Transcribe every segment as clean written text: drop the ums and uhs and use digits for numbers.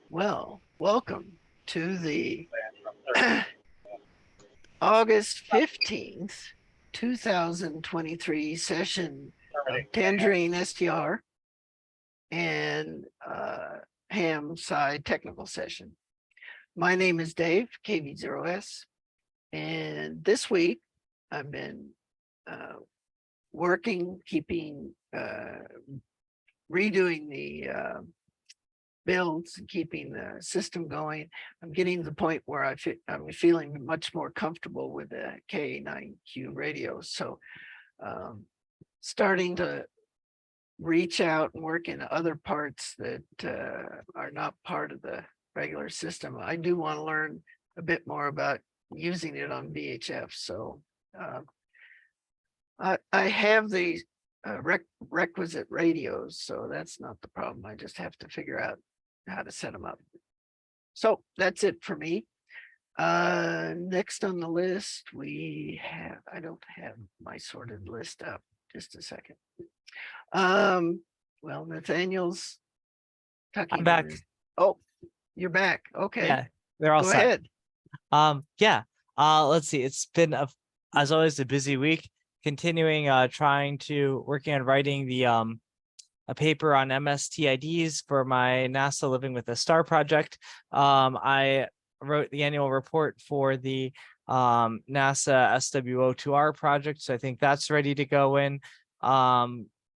Well, welcome to the August 15th, 2023 session of Tangerine SDR and ham side technical session. My name is Dave, KV0S, and this week I've been working, redoing the builds and keeping the system going. I'm getting to the point where I'm feeling much more comfortable with the K9Q radio. So starting to reach out and work in other parts that are not part of the regular system. I do want to learn a bit more about using it on VHF. So I have the requisite radios, so that's not the problem. I just have to figure out how to set them up. So that's it for me. Next on the list, I don't have my sorted list up. Just a second. Well, Nathaniel's tucking I'm back. Oh, you're back. Okay. Yeah, they're all Go set. ahead. Let's see. It's been as always a busy week. Continuing working on writing the a paper on MSTIDs for my NASA Living with a Star project. I wrote the annual report for the NASA SWO2R project, so I think that's ready to go in.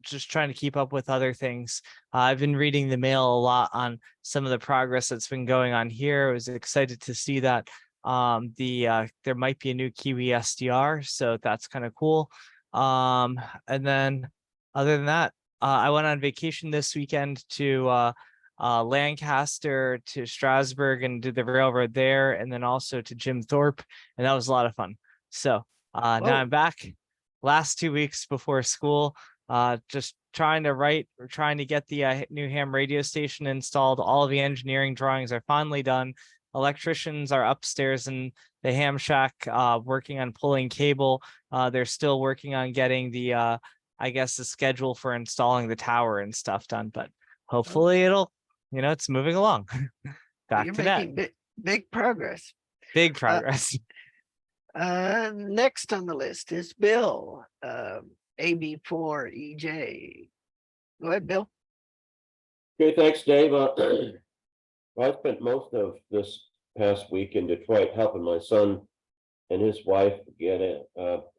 Just trying to keep up with other things. I've been reading the mail a lot on some of the progress that's been going on here. I was excited to see that there might be a new Kiwi SDR, so that's kind of cool. And then other than that, I went on vacation this weekend to Lancaster, to Strasbourg, and did the railroad there, and then also to Jim Thorpe, and that was a lot of fun. So now I'm back. Last 2 weeks before school, just trying to get the new ham radio station installed. All of the engineering drawings are finally done. Electricians are upstairs in the ham shack working on pulling cable. They're still working on getting the the schedule for installing the tower and stuff done, but hopefully it's moving along. Back to that. Big progress. Big progress. Next on the list is Bill, AB4EJ. Go ahead, Bill. Okay, thanks, Dave. I spent most of this past week in Detroit helping my son and his wife get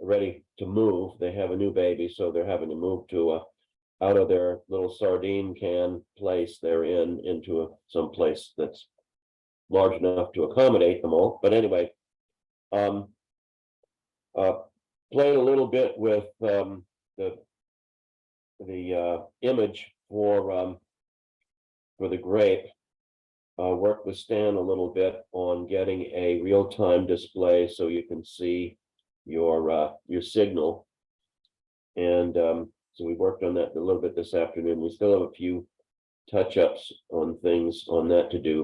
ready to move. They have a new baby, so they're having to move to out of their little sardine can place they're in into some place that's large enough to accommodate them all. But anyway, played a little bit with the image for the grape. Worked with Stan a little bit on getting a real-time display so you can see your signal, and so we worked on that a little bit this afternoon. We still have a few touch-ups on things on that to do.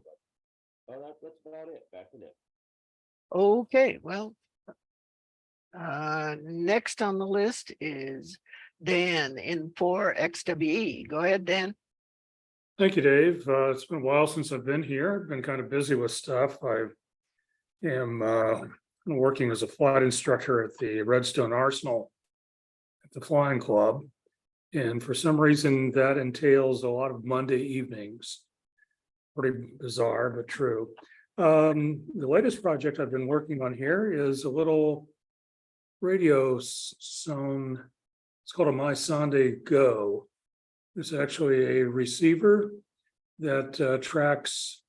That's about it. Back to Nick. Okay, well, next on the list is Dan in 4XWE. Go ahead, Dan. Thank you, Dave. It's been a while since I've been here. I've been kind of busy with stuff. I am working as a flight instructor at the Redstone Arsenal at the Flying Club. And for some reason, that entails a lot of Monday evenings. Pretty bizarre, but true. The latest project I've been working on here is a little radio zone. It's called a My Sonde Go. It's actually a receiver that tracks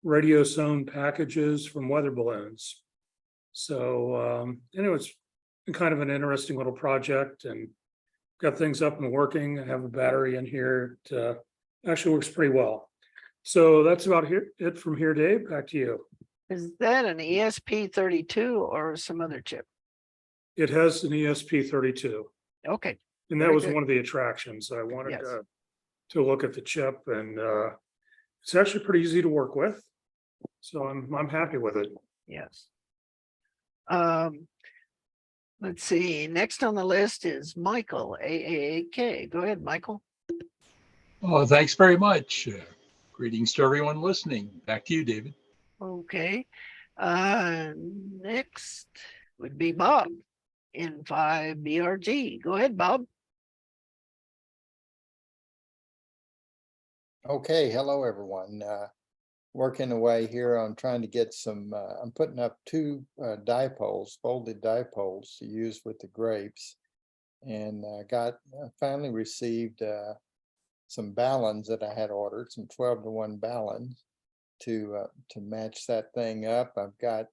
radio zone packages from weather balloons. So anyway, it's been kind of an interesting little project, and got things up and working. I have a battery in here. It actually works pretty well. So that's about it from here, Dave. Back to you. Is that an ESP32 or some other chip? It has an ESP32. Okay. And that was one of the attractions. I wanted to look at the chip, and it's actually pretty easy to work with. So I'm happy with it. Yes. Let's see. Next on the list is Michael, AAAK. Go ahead, Michael. Oh, thanks very much. Greetings to everyone listening. Back to you, David. Okay. Next would be Bob in 5BRG. Go ahead, Bob. Okay, hello everyone. Working away here on trying to get some, I'm putting up two dipoles, folded dipoles to use with the grapes. And finally received some ballons that I had ordered, some 12-to-1 ballons to match that thing up. I've got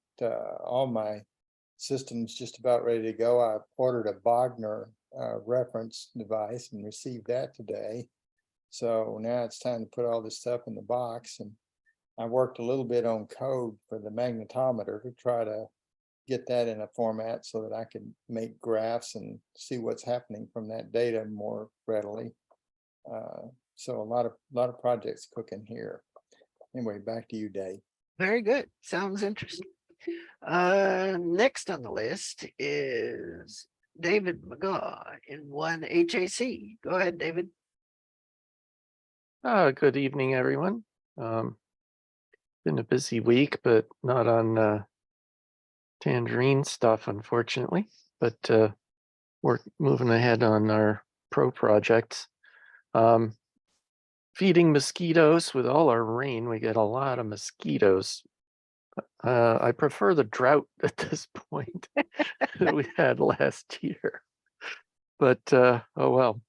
all my systems just about ready to go. I ordered a Bogner reference device and received that today. So now it's time to put all this stuff in the box, and I worked a little bit on code for the magnetometer to try to get that in a format so that I could make graphs and see what's happening from that data more readily. So a lot of projects cooking here. Anyway, back to you, Dave. Very good. Sounds interesting. Next on the list is David McGaw in 1HAC. Go ahead, David. Good evening, everyone. Been a busy week, but not on Tangerine stuff, unfortunately. But we're moving ahead on our pro projects. Feeding mosquitoes with all our rain, we get a lot of mosquitoes. I prefer the drought at this point that we had last year. But oh well,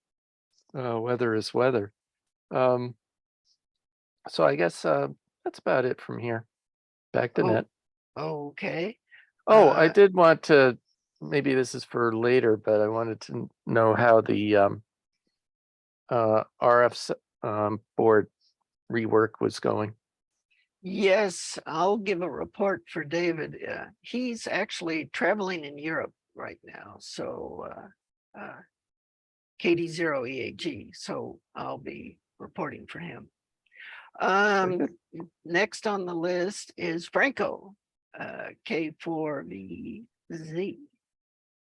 weather is weather. So I guess that's about it from here. Back to net. Okay. Oh, I did want to, maybe this is for later, but I wanted to know how the RF board rework was going. Yes, I'll give a report for David. He's actually traveling in Europe right now. So KD0EAG. So I'll be reporting for him. Next on the list is Franco, K4VZ.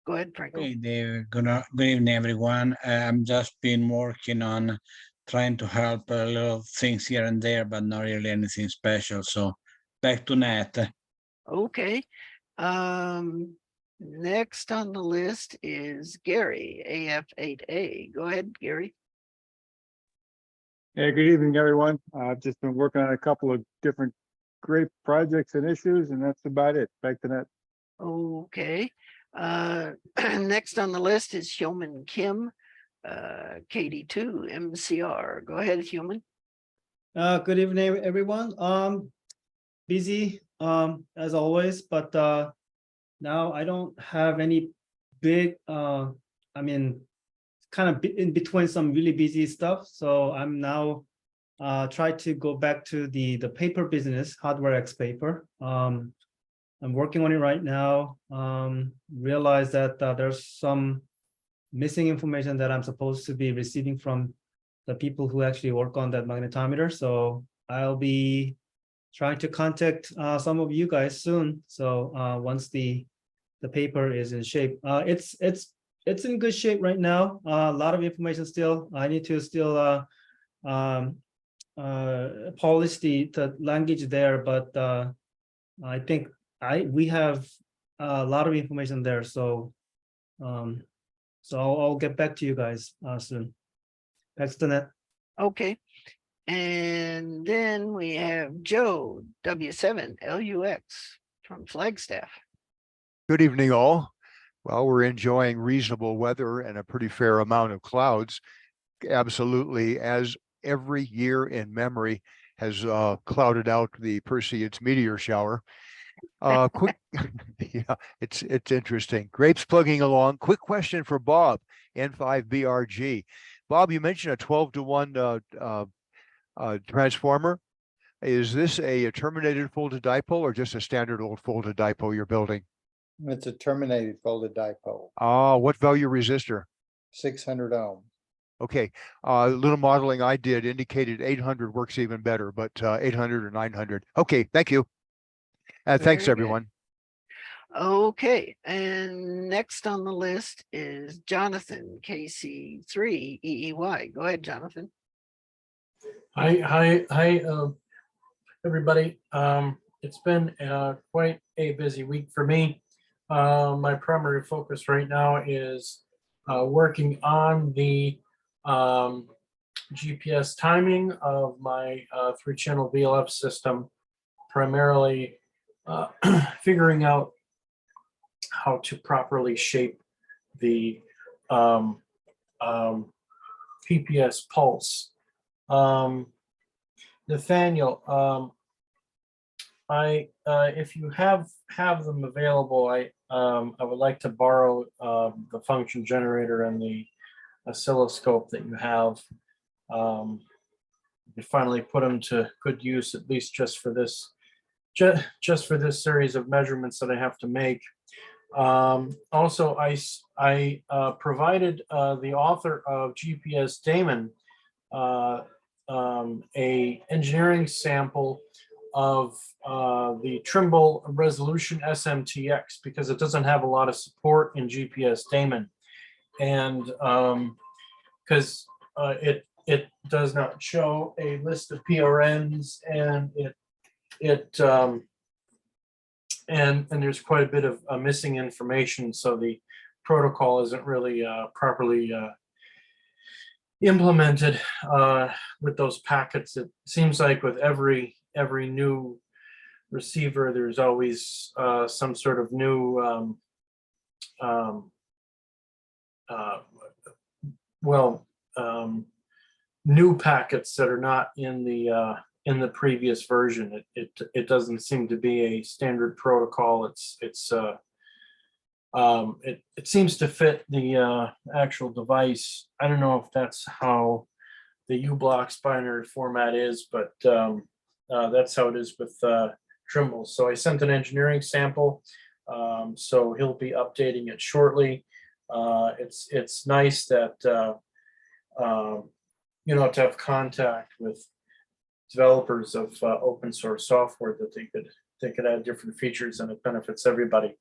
Go ahead, Franco. Hey, Dave. Good evening, everyone. I'm just been working on trying to help a little things here and there, but not really anything special. So back to net. Okay. Next on the list is Gary, AF8A. Go ahead, Gary. Hey, good evening, everyone. I've just been working on a couple of different great projects and issues, and that's about it. Back to that. Okay. Next on the list is Hyomin Kim, KD2 MCR. Go ahead, Hyomin. Good evening, everyone. Busy as always, but now I don't have any big kind of in between some really busy stuff. So I'm now try to go back to the paper business, Hardware X paper. I'm working on it right now. Realize that there's some missing information that I'm supposed to be receiving from the people who actually work on that magnetometer. So I'll be trying to contact some of you guys soon. So once the paper is in shape, it's in good shape right now. A lot of information still. I need to still polish the language there, but I think we have a lot of information there. So so I'll get back to you guys soon. Back to the net. Okay. And then we have Joe, W7LUX from Flagstaff. Good evening, all. Well, we're enjoying reasonable weather and a pretty fair amount of clouds. Absolutely, as every year in memory has clouded out the Perseids meteor shower. Quick, yeah, it's interesting. Grapes plugging along. Quick question for Bob, N5BRG. Bob, you mentioned a 12-to-1 transformer. Is this a terminated folded dipole or just a standard old folded dipole you're building? It's a terminated folded dipole. What value resistor? 600 ohms. Okay, a little modeling I did indicated 800 works even better, but 800 or 900. Okay, thank you. Thanks, everyone. Okay, and next on the list is Jonathan, KC3EEY. Go ahead, Jonathan. Hi, everybody. It's been quite a busy week for me. My primary focus right now is working on the GPS timing of my 3-channel VLF system, primarily figuring out how to properly shape the PPS pulse. Nathaniel, if you have them available, I would like to borrow the function generator and the oscilloscope that you have. You finally put them to good use, at least just for this, just for this series of measurements that I have to make. Also, I provided the author of GPS Daemon a engineering sample of the Trimble resolution SMTX, because it doesn't have a lot of support in GPS Daemon, and because it does not show a list of PRNs, and and there's quite a bit of missing information, so the protocol isn't really properly implemented with those packets. It seems like with every new receiver, there's always some sort of new new packets that are not in the previous version. It doesn't seem to be a standard protocol. It seems to fit the actual device. I don't know if that's how the U-Blocks binary format is, but that's how it is with Trimble. So I sent an engineering sample, so he'll be updating it shortly. It's nice that to have contact with developers of open source software, that they could add different features, and it benefits everybody.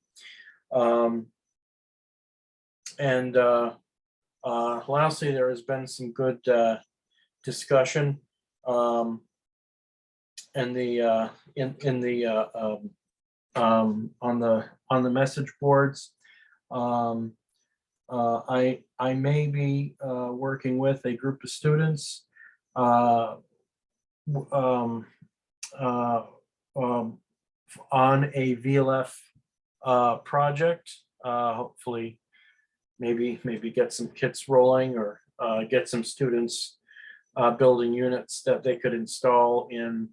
Lastly, there has been some good discussion on the message boards. I may be working with a group of students on a VLF project. Hopefully, maybe get some kits rolling, or get some students building units that they could install in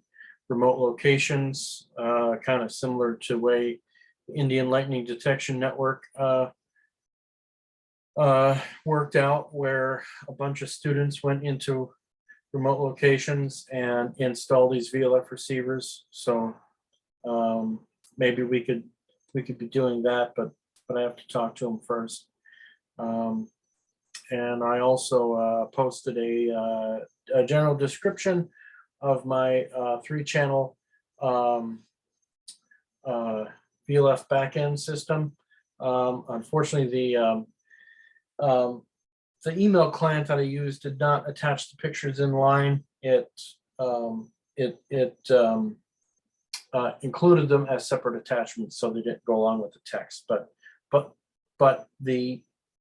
remote locations, kind of similar to way Indian Lightning Detection Network worked out, where a bunch of students went into remote locations and install these VLF receivers. So maybe we could be doing that, but I have to talk to them first. And I also posted a general description of my 3-channel VLF backend system. Unfortunately, the email client that I used did not attach the pictures in line. It included them as separate attachments, so they didn't go along with the text. But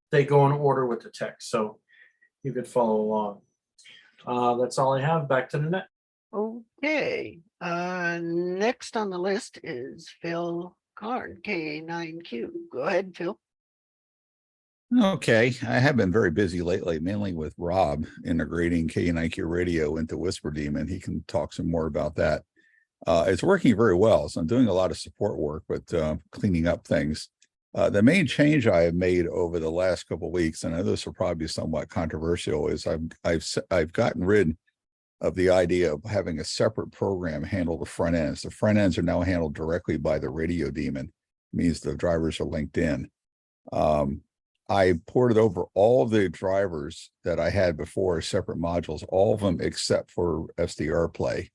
they go in order with the text, so you could follow along. That's all I have. Back to the net. Okay, next on the list is Phil Karn, KA9Q. Go ahead, Phil. Okay, I have been very busy lately, mainly with Rob integrating KA9Q radio into Whisper Demon. He can talk some more about that. It's working very well, so I'm doing a lot of support work, but cleaning up things. The main change I have made over the last couple of weeks, and I know this will probably be somewhat controversial, is I've gotten rid of the idea of having a separate program handle the front ends. The front ends are now handled directly by the radio daemon. It means the drivers are linked in. I ported over all of the drivers that I had before, separate modules, all of them except for SDR Play.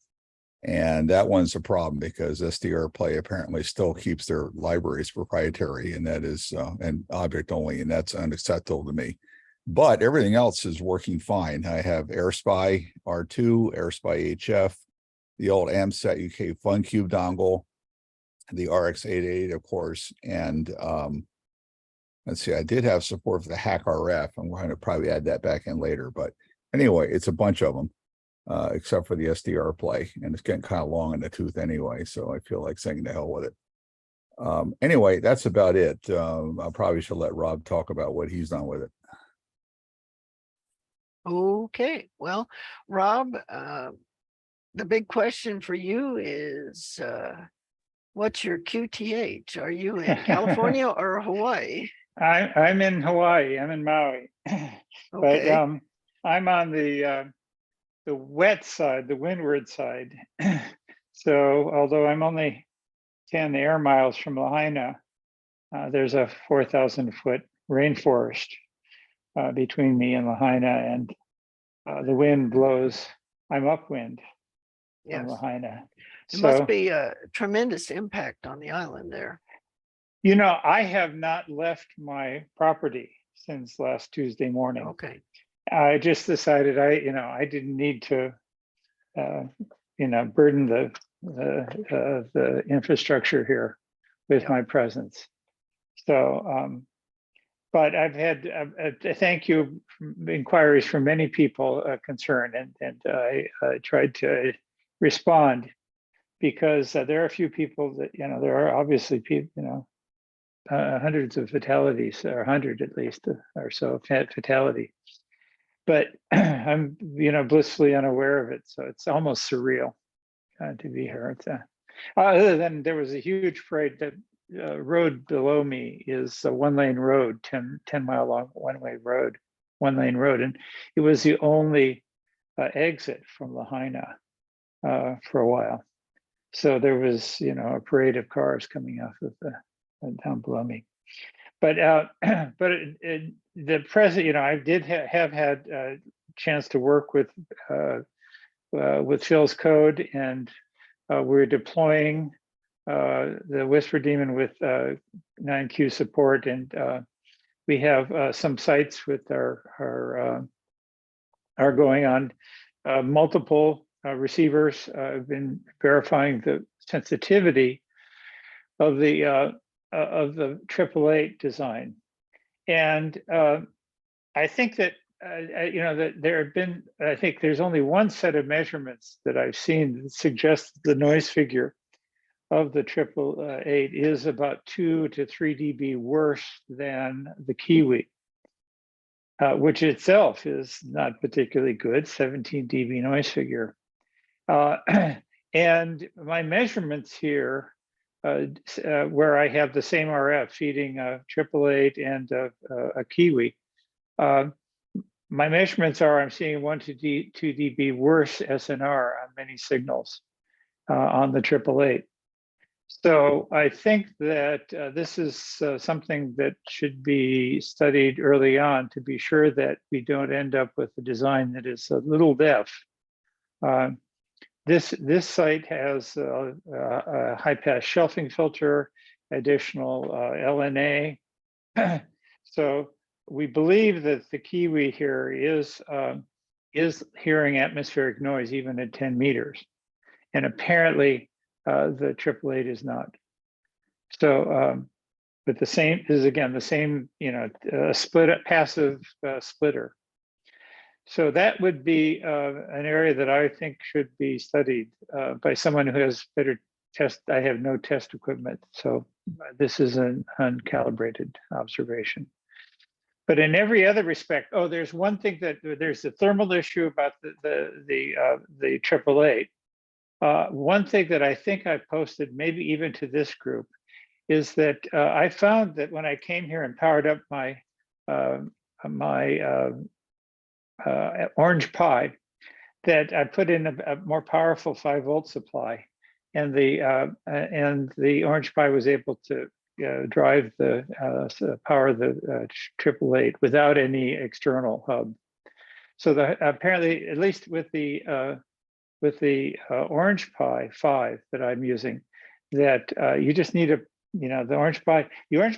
And that one's a problem, because SDR Play apparently still keeps their libraries proprietary, and that is an object only, and that's unacceptable to me. But everything else is working fine. I have AirSpy R2, AirSpy HF, the old AMSAT UK FunCube dongle, the RX-88, of course, and let's see, I did have support for the Hack RF. I'm going to probably add that back in later, but anyway, it's a bunch of them, except for the SDR play, and it's getting kind of long in the tooth anyway, so I feel like saying the hell with it. Anyway, that's about it. I probably should let Rob talk about what he's done with it. Okay, well, Rob, the big question for you is, what's your QTH? Are you in California or Hawaii? I'm in Hawaii. I'm in Maui. But Okay, I'm on the wet side, the windward side. So although I'm only 10 air miles from Lahaina, there's a 4,000 foot rainforest between me and Lahaina, and the wind blows. I'm upwind from yes. Lahaina. It must So, be a tremendous impact on the island there. you know, I have not left my property since last Tuesday morning. Okay, I just decided I didn't need to, burden the infrastructure here with Yep. my presence. So, but I've had thank you inquiries from many people concerned, and I tried to respond because there are a few people that there are obviously people hundreds of fatalities, or 100 at least or so fatality. But I'm blissfully unaware of it, so it's almost surreal to be here. It's other than there was a huge parade that road below me is a 1-lane road, 10 mile long one-way road, 1-lane road, and it was the only exit from Lahaina for a while. So there was a parade of cars coming off of the down below me. But the president, I did have had a chance to work with Phil's code, and we're deploying the Whisper Daemon with 9Q support, and we have some sites with our going on multiple receivers. I've been verifying the sensitivity of the 888 design, and I think that that there have been. I think there's only one set of measurements that I've seen that suggests the noise figure of the 888 is about 2 to 3 dB worse than the Kiwi, which itself is not particularly good, 17 dB noise figure. And my measurements here, where I have the same RF feeding a 888 and a Kiwi, my measurements are I'm seeing 1 to 2 dB worse SNR on many signals on the 888. So I think that this is something that should be studied early on to be sure that we don't end up with a design that is a little deaf. This site has a high pass shelving filter, additional LNA. So we believe that the Kiwi here is hearing atmospheric noise even at 10 meters, and apparently the 888 is not. So, but the same is again the same, split passive splitter. So that would be an area that I think should be studied by someone who has better test. I have no test equipment, so this is an uncalibrated observation. But in every other respect, there's one thing that there's a thermal issue about the 888. One thing that I think I posted, maybe even to this group, is that I found that when I came here and powered up my Orange Pi, that I put in a more powerful 5-volt supply, and the Orange Pi was able to drive the power the 888 without any external hub. So apparently, at least with the Orange Pi 5 that I'm using, that you just need the orange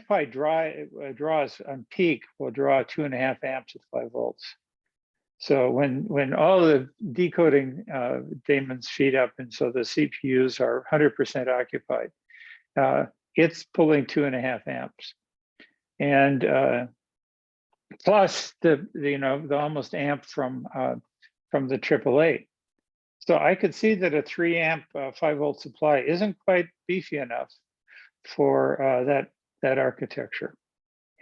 pie draws on peak will draw 2.5 amps at 5 volts. So when all the decoding daemons feed up, and so the CPUs are 100% occupied, it's pulling 2.5 amps, and plus the almost amp from the AAA. So I could see that a 3 amp 5 volt supply isn't quite beefy enough for that architecture,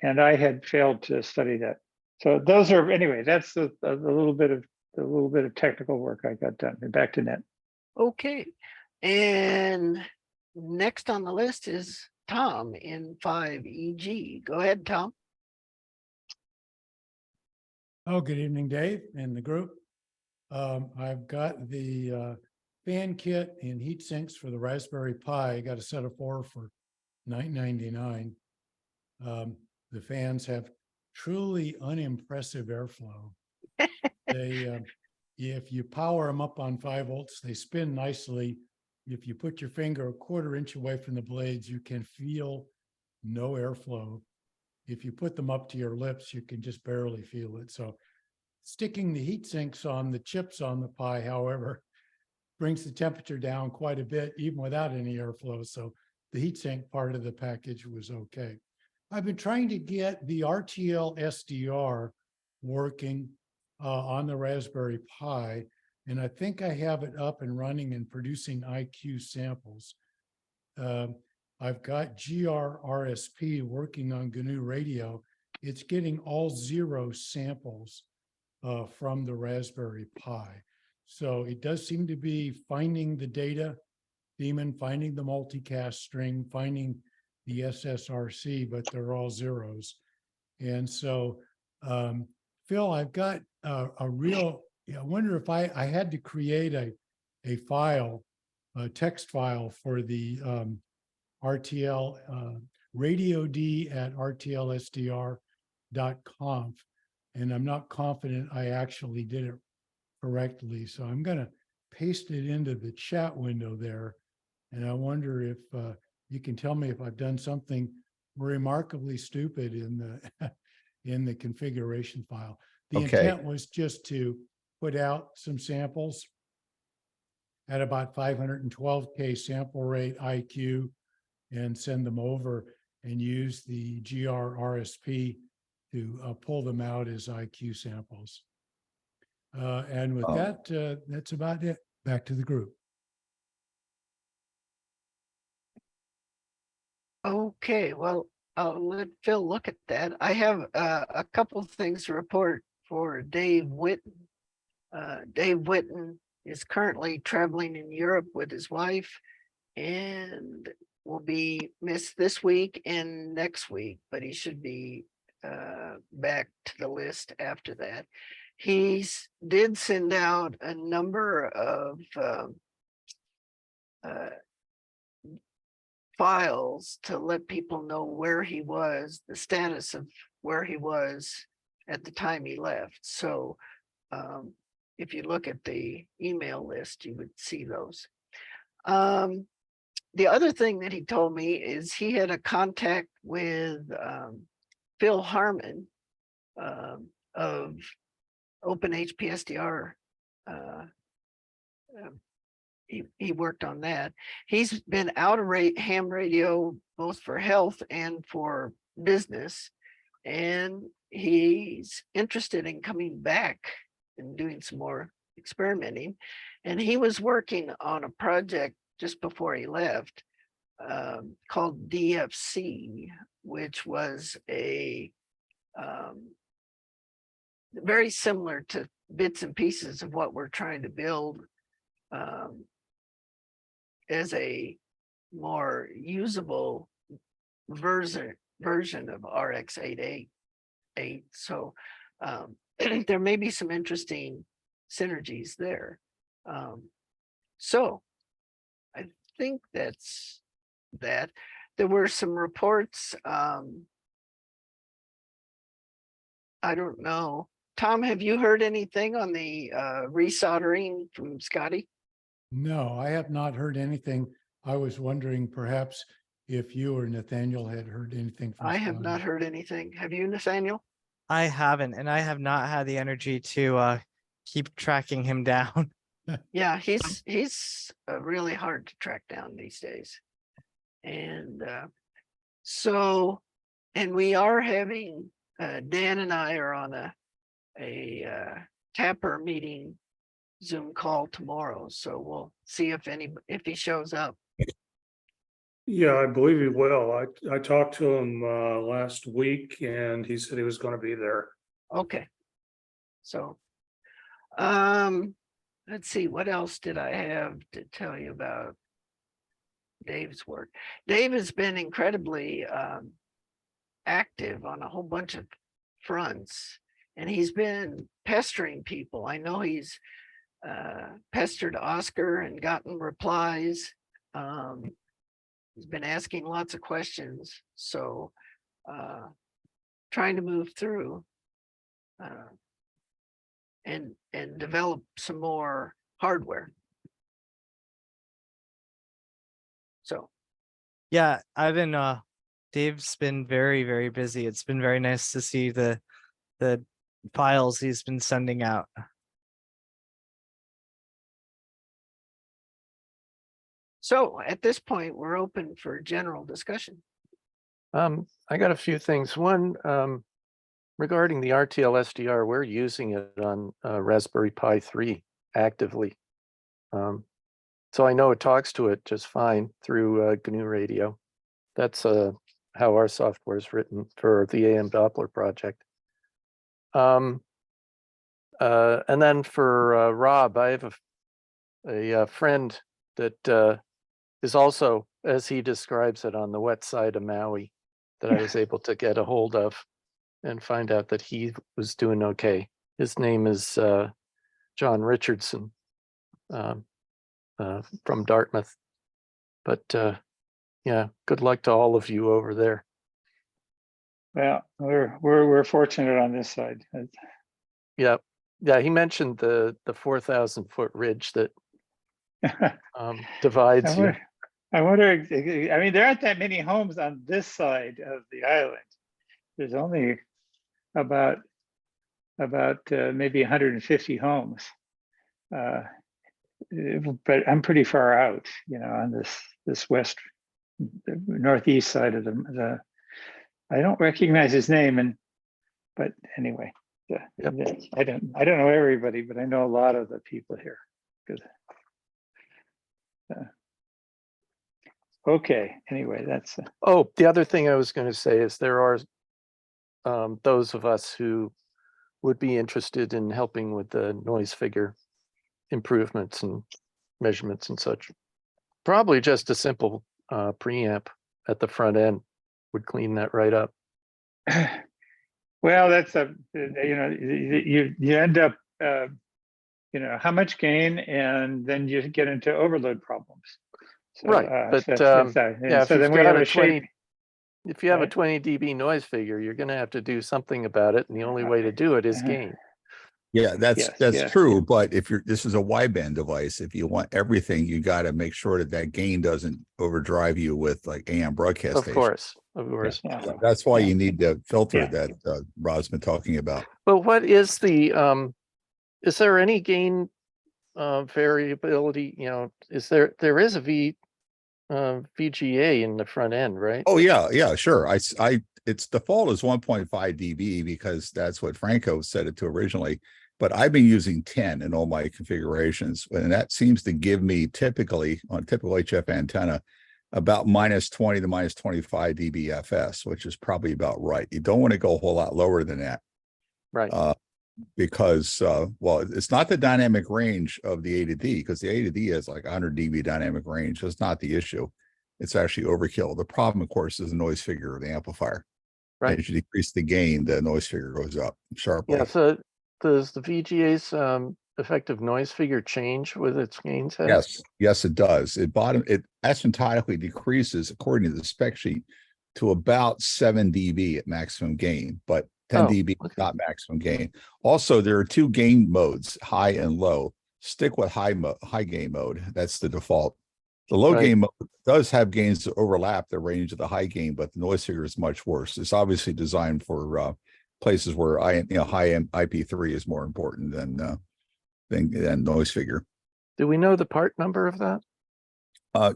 and I had failed to study that. So those are, anyway, that's the little bit of technical work I got done. And back to Ned. Okay, and next on the list is Tom in 5EG. Go ahead, Tom. Oh, good evening, Dave and the group. I've got the fan kit and heat sinks for the Raspberry Pi. I got a set of 4 for $9.99. The fans have truly unimpressive airflow. They, if you power them up on 5 volts, they spin nicely. If you put your finger a 1/4 inch away from the blades, you can feel no airflow. If you put them up to your lips, you can just barely feel it. So sticking the heat sinks on the chips on the Pi, however, brings the temperature down quite a bit, even without any airflow. So the heat sink part of the package was okay. I've been trying to get the RTL-SDR working on the Raspberry Pi, and I think I have it up and running and producing IQ samples. I've got GRRSP working on GNU Radio. It's getting all 0 samples from the Raspberry Pi. So it does seem to be finding the data daemon, finding the multicast string, finding the SSRC, but they're all 0s. And so, Phil, I've got a real, I wonder if I had to create a file, a text file for the RTL, radiod@rtlsdr.conf. And I'm not confident I actually did it correctly. So I'm going to paste it into the chat window there. And I wonder if you can tell me if I've done something remarkably stupid in the in the configuration file. The intent was just to put out some samples at about 512K sample rate IQ and send them over and use the GRRSP to pull them out as IQ samples. And with that, that's about it. Back to the group. Okay, well, I'll let Phil look at that. I have a couple of things to report for Dave Whitten. Dave Whitten is currently traveling in Europe with his wife and will be missed this week and next week, but he should be back to the list after that. He did send out a number of files to let people know where he was, the status of where he was at the time he left. So if you look at the email list, you would see those. The other thing that he told me is he had a contact with Phil Harmon of OpenHPSDR. He worked on that. He's been out of ham radio both for health and for business, and he's interested in coming back and doing some more experimenting. And he was working on a project just before he left called DFC, which was a very similar to bits and pieces of what we're trying to build as a more usable version of RX888. So there may be some interesting synergies there. So I think that's that. There were some reports. I don't know. Tom, have you heard anything on the resoldering from Scotty? No, I have not heard anything. I was wondering perhaps if you or Nathaniel had heard anything from I have Scott. not heard anything. Have you, Nathaniel? I haven't, and I have not had the energy to keep tracking him down. Yeah, he's really hard to track down these days. And so, and we are having, Dan and I are on a Tapper meeting Zoom call tomorrow. So we'll see if he shows up. Yeah, I believe he will. I talked to him last week and he said he was going to be there. Okay. So, let's see, what else did I have to tell you about Dave's work? Dave has been incredibly active on a whole bunch of fronts, and he's been pestering people. I know he's pestered Oscar and gotten replies. He's been asking lots of questions. So trying to move through and develop some more hardware. So Yeah, I've been Dave's been very, very busy. It's been very nice to see the files he's been sending out. So at this point, we're open for general discussion. I got a few things. One, regarding the RTL SDR, we're using it on Raspberry Pi 3 actively. So I know it talks to it just fine through GNU Radio. That's how our software is written for the AM Doppler project. And then for Rob, I have a friend that is also, as he describes it, on the wet side of Maui, that I was able to get a hold of and find out that he was doing okay. His name is John Richardson from Dartmouth. But yeah, good luck to all of you over there. Well, we're fortunate on this side. Yeah, he mentioned the 4,000 foot ridge that divides you. I wonder, I mean, there aren't that many homes on this side of the island. There's only about maybe 150 homes. But I'm pretty far out, on this northeast side of the. I don't recognize his name, but anyway, I don't know everybody, but I know a lot of the people here. Good. Okay. Anyway, that's. Oh, the other thing I was going to say is there are those of us who would be interested in helping with the noise figure improvements and measurements and such. Probably just a simple preamp at the front end would clean that right up. Well, that's you end up how much gain, and then you get into overload problems. So, right, but yeah, so then we have a shape. If you have a 20 dB noise figure, you're going to have to do something about it, and the only way to do it is gain. Yeah, that's true. But if this is a wideband device, if you want everything, you got to make sure that gain doesn't overdrive you with like AM broadcast Of course. Yeah. That's why you need the filter that Rob's been talking about. But what is the is there any gain variability? There is a VGA in the front end, right? Oh yeah, sure. Its default is 1.5 dB because that's what Franco set it to originally. But I've been using 10 in all my configurations, and that seems to give me typically on typical HF antenna about -20 to -25 dBFS, which is probably about right. You don't want to go a whole lot lower than that, right? Because well, it's not the dynamic range of the A to D, because the A to D has like 100 dB dynamic range. So it's not the issue. It's actually overkill. The problem, of course, is the noise figure of the amplifier. Right. As you decrease the gain, the noise figure goes up sharply. Yeah. So does the VGA's effective noise figure change with its gain test? Yes, it does. It asymptotically decreases according to the spec sheet to about 7 dB at maximum gain, but 10 dB is not maximum gain. Also, there are two gain modes, high and low. Stick with high gain mode. That's the default. The low Right. gain mode does have gains that overlap the range of the high gain, but the noise figure is much worse. It's obviously designed for places where high IP3 is more important than noise figure. Do we know the part number of that?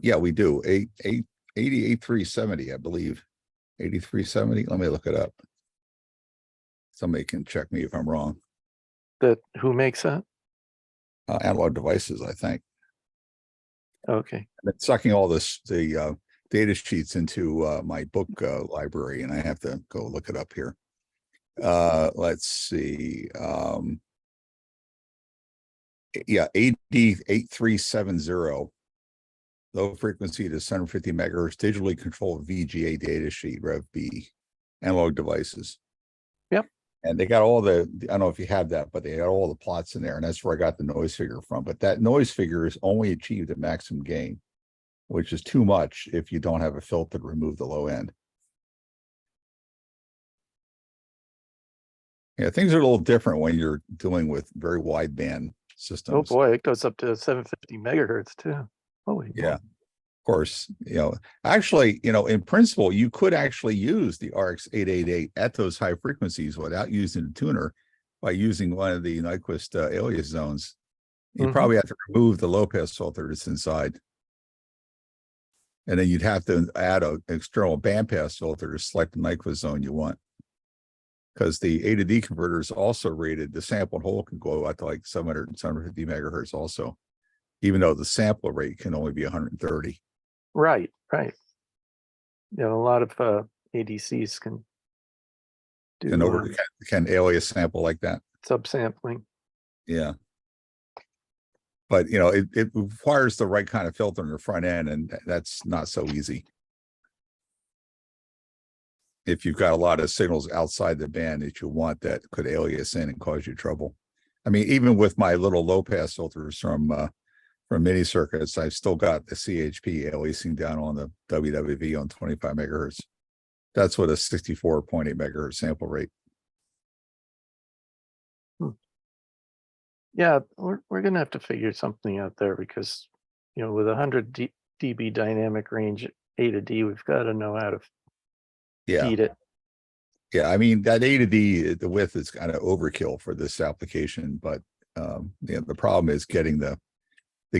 Yeah, we do. 8370, I believe. 8370. Let me look it up. Somebody can check me if I'm wrong. Who makes that? Analog Devices, I think. Okay. I've been sucking all the data sheets into my book library, and I have to go look it up here. Let's see. Yeah, AD8370. Low frequency to 750 megahertz, digitally controlled VGA data sheet, Rev B, Analog Devices. Yep. And they got all I don't know if you have that, but they got all the plots in there, and that's where I got the noise figure from. But that noise figure is only achieved at maximum gain, which is too much if you don't have a filter to remove the low end. Yeah, things are a little different when you're dealing with very wideband systems. Oh boy, it goes up to 750 megahertz too. Holy Yeah, moly. of course, actually, in principle, you could actually use the RX 888 at those high frequencies without using the tuner by using one of the Nyquist alias zones. You probably have to remove the low pass filter that's inside. And then you'd have to add an external bandpass filter to select the Nyquist zone you want. Because the A to D converter is also rated, the sample and hold can go out to like 700 and 750 megahertz also, even though the sample rate can only be 130. Right. A lot of ADCs can do Can alias sample like that. subsampling. Yeah. But it requires the right kind of filter in the front end, and that's not so easy. If you've got a lot of signals outside the band that you want that could alias in and cause you trouble. I mean, even with my little low pass filters from mini circuits, I've still got the CHP aliasing down on the WWV on 25 megahertz. That's with a 64.8 megahertz sample rate. Yeah, we're gonna have to figure something out there because with 100 dB dynamic range A to D, we've got to know how to feed it. Yeah, I mean that A to D, the width is kind of overkill for this application, but the problem is getting the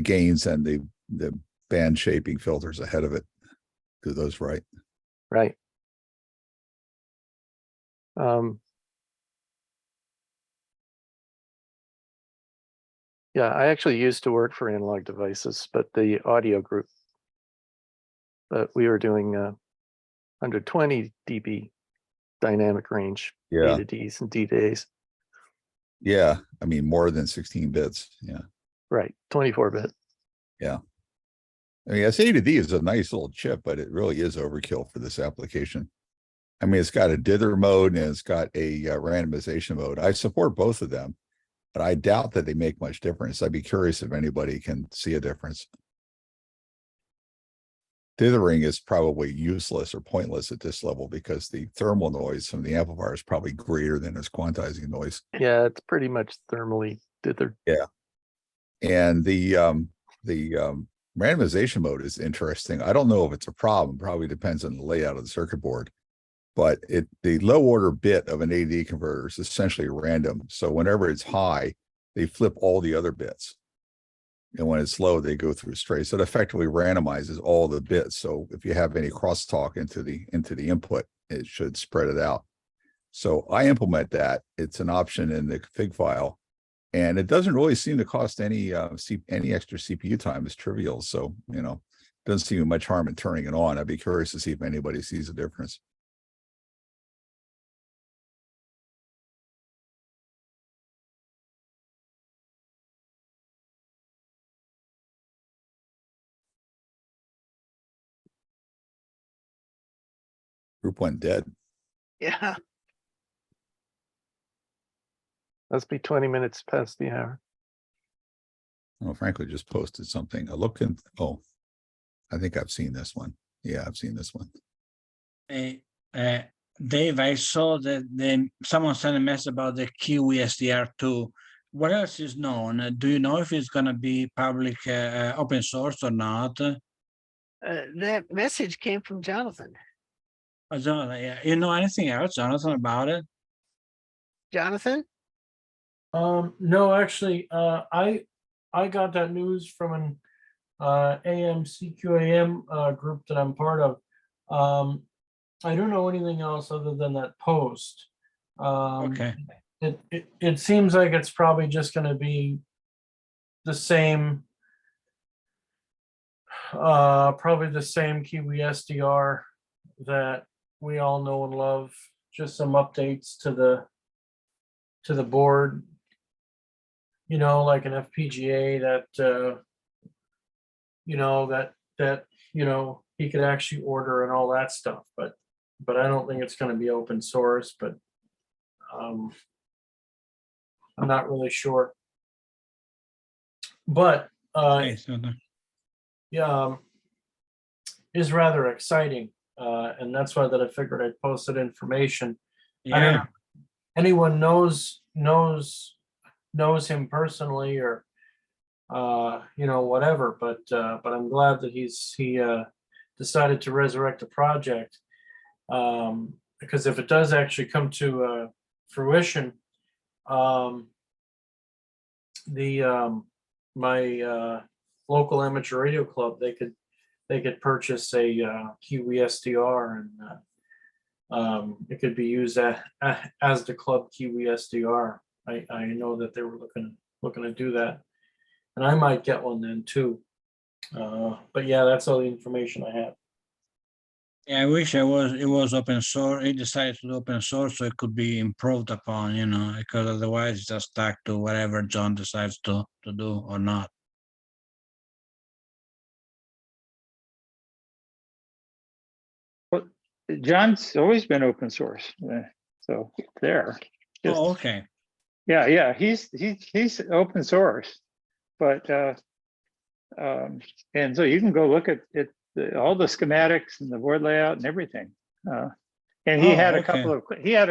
gains and the band shaping filters ahead of it. Do those right. Right. Yeah, I actually used to work for Analog Devices, but the audio group. But we were doing 120 dB dynamic range, A to Ds and D to As. Yeah, I mean more than 16 bits. Yeah. Right, 24-bit. Yeah. I mean, A to D is a nice little chip, but it really is overkill for this application. I mean, it's got a dither mode and it's got a randomization mode. I support both of them, but I doubt that they make much difference. I'd be curious if anybody can see a difference. Dithering is probably useless or pointless at this level because the thermal noise from the amplifier is probably greater than its quantizing noise. Yeah, it's pretty much thermally dithered. Yeah. And the randomization mode is interesting. I don't know if it's a problem, probably depends on the layout of the circuit board, but the low order bit of an AD converter is essentially random. So whenever it's high, they flip all the other bits. And when it's low, they go through straight. So it effectively randomizes all the bits. So if you have any crosstalk into the input, it should spread it out. So I implement that. It's an option in the config file. And it doesn't really seem to cost any extra CPU time. It's trivial. So, doesn't seem much harm in turning it on. I'd be curious to see if anybody sees a difference. Group went dead. Yeah. Must be 20 minutes past the hour. Oh, Franklin just posted something. I think I've seen this one. Yeah, I've seen this one. Dave, I saw that someone sent a message about the Kiwi SDR2. What else is known? Do you know if it's going to be public open source or not? that message came from Jonathan. Oh, Jonathan, yeah. You know anything else, Jonathan, about it? Jonathan? No, actually, I got that news from an AMCQAM group that I'm part of. I don't know anything else other than that post. Okay. It seems like it's probably just going to be the same, probably the same Kiwi SDR that we all know and love. Just some updates to the board. You know, like an FPGA that he could actually order and all that stuff. But I don't think it's going to be open source. But I'm not really sure. But Okay, so yeah, is rather exciting, and that's why that I figured I'd post that information. I don't know yeah. if anyone knows him personally or whatever, but I'm glad that he decided to resurrect the project, because if it does actually come to fruition, my local amateur radio club, they could purchase a Kiwi SDR, and it could be used as the club Kiwi SDR. I know that they were looking to do that, and I might get one then too. But yeah, that's all the information I have. Yeah, I wish it was open source. He decided to do open source so it could be improved upon, because otherwise it's just stuck to whatever John decides to do or not. Well, John's always been open source, so there. Just- Oh, okay. Yeah, he's open source, but and so you can go look at it, all the schematics and the board layout and everything. And he Oh, had a okay.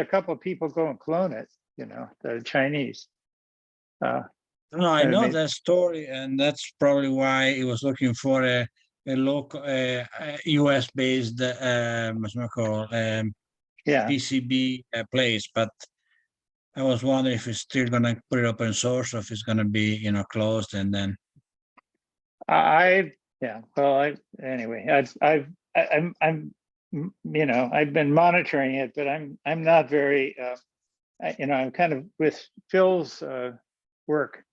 couple of people go and clone it, the Chinese. No, I I know mean- that story, and that's probably why he was looking for a local US based Yeah, PCB place, but I was wondering if it's still gonna put it open source or if it's gonna be, closed and then. anyway, I've been monitoring it, but I'm not very, I'm kind of with Phil's work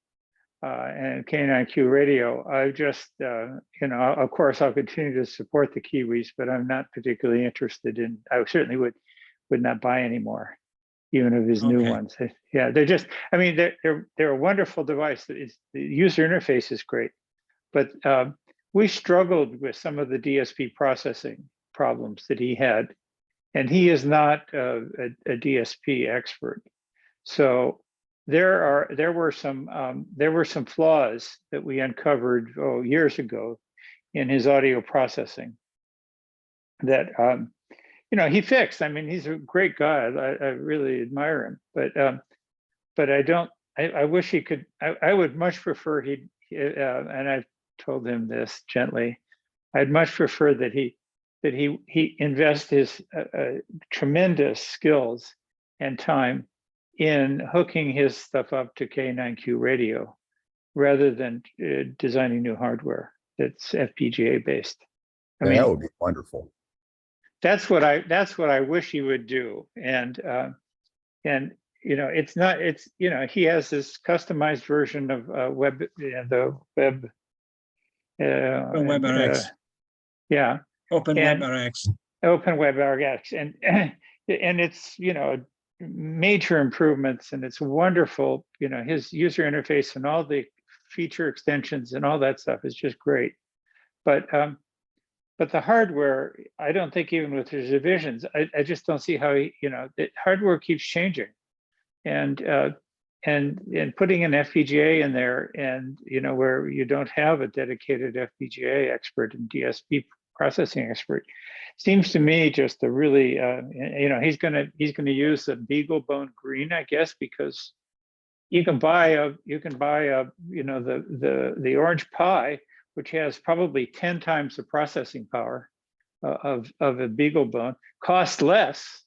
and K9Q radio. I just, of course, I'll continue to support the Kiwis, but I'm not particularly interested in. I certainly would not buy any more, even of his new Okay. ones. Yeah, they're just. I mean, they're a wonderful device. The user interface is great, but we struggled with some of the DSP processing problems that he had, and he is not a DSP expert. So there were some flaws that we uncovered years ago in his audio processing that he fixed. I mean, he's a great guy. I really admire him, but I wish he could. I would much prefer and I've told him this gently. I'd much prefer that he invest his tremendous skills and time in hooking his stuff up to K9Q radio rather than designing new hardware that's FPGA based. I mean, that would be wonderful. that's what I wish he would do. And it's not, he has this customized version of the web. WebRx. Yeah. Open And- WebRx. Open WebRx, and it's major improvements, and it's wonderful. His user interface and all the feature extensions and all that stuff is just great. But the hardware, I don't think, even with his revisions, I just don't see how the hardware keeps changing, and putting an FPGA in there, and where you don't have a dedicated FPGA expert and DSP processing expert, seems to me just a really he's gonna use the BeagleBone Green, I guess, because you can buy the Orange Pi which has probably 10 times the processing power of a BeagleBone, costs less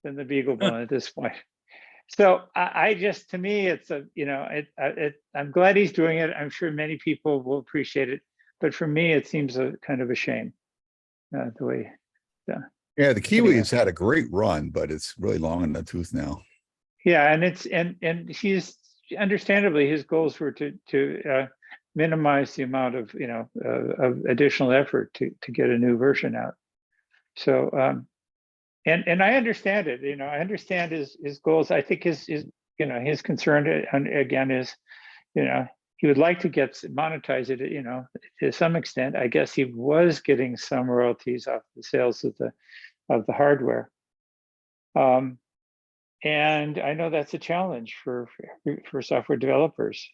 than the BeagleBone at this point. So I just, to me, it's a, you know, I'm glad he's doing it. I'm sure many people will appreciate it, but for me, it seems a kind of a shame the way. Yeah, the Kiwis had a great run, but it's really long in the tooth now. Yeah, and it's and he's understandably his goals were to minimize the amount of of additional effort to get a new version out. So and I understand it. I understand his goals. I think his his concern again is he would like to monetize it to some extent. I guess he was getting some royalties off the sales of the hardware. And I know that's a challenge for software developers,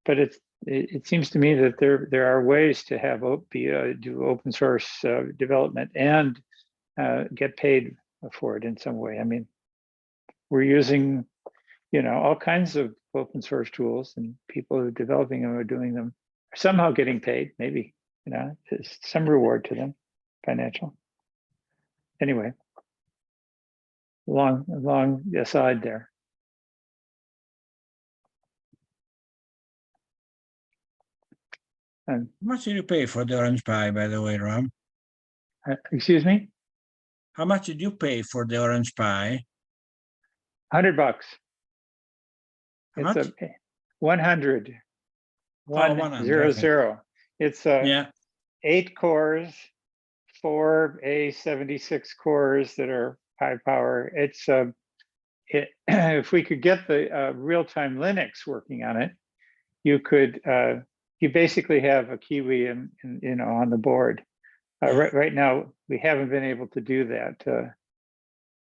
but it seems to me that there are ways to have do open source development and get paid for it in some way. I mean, we're using all kinds of open source tools, and people who are developing them are doing them, are somehow getting paid. Maybe there's some reward to them, financial. Anyway. Long aside there. How much did you pay for the Orange Pi, by the way, Rob? Excuse me? How much did you pay for the Orange Pi? $100. How much? It's 100. 100. It's 8 cores, 4 A76 cores that are high power. It's if we could get the real-time Linux working on it, you could you basically have a Kiwi on the board. Right now we haven't been able to do that.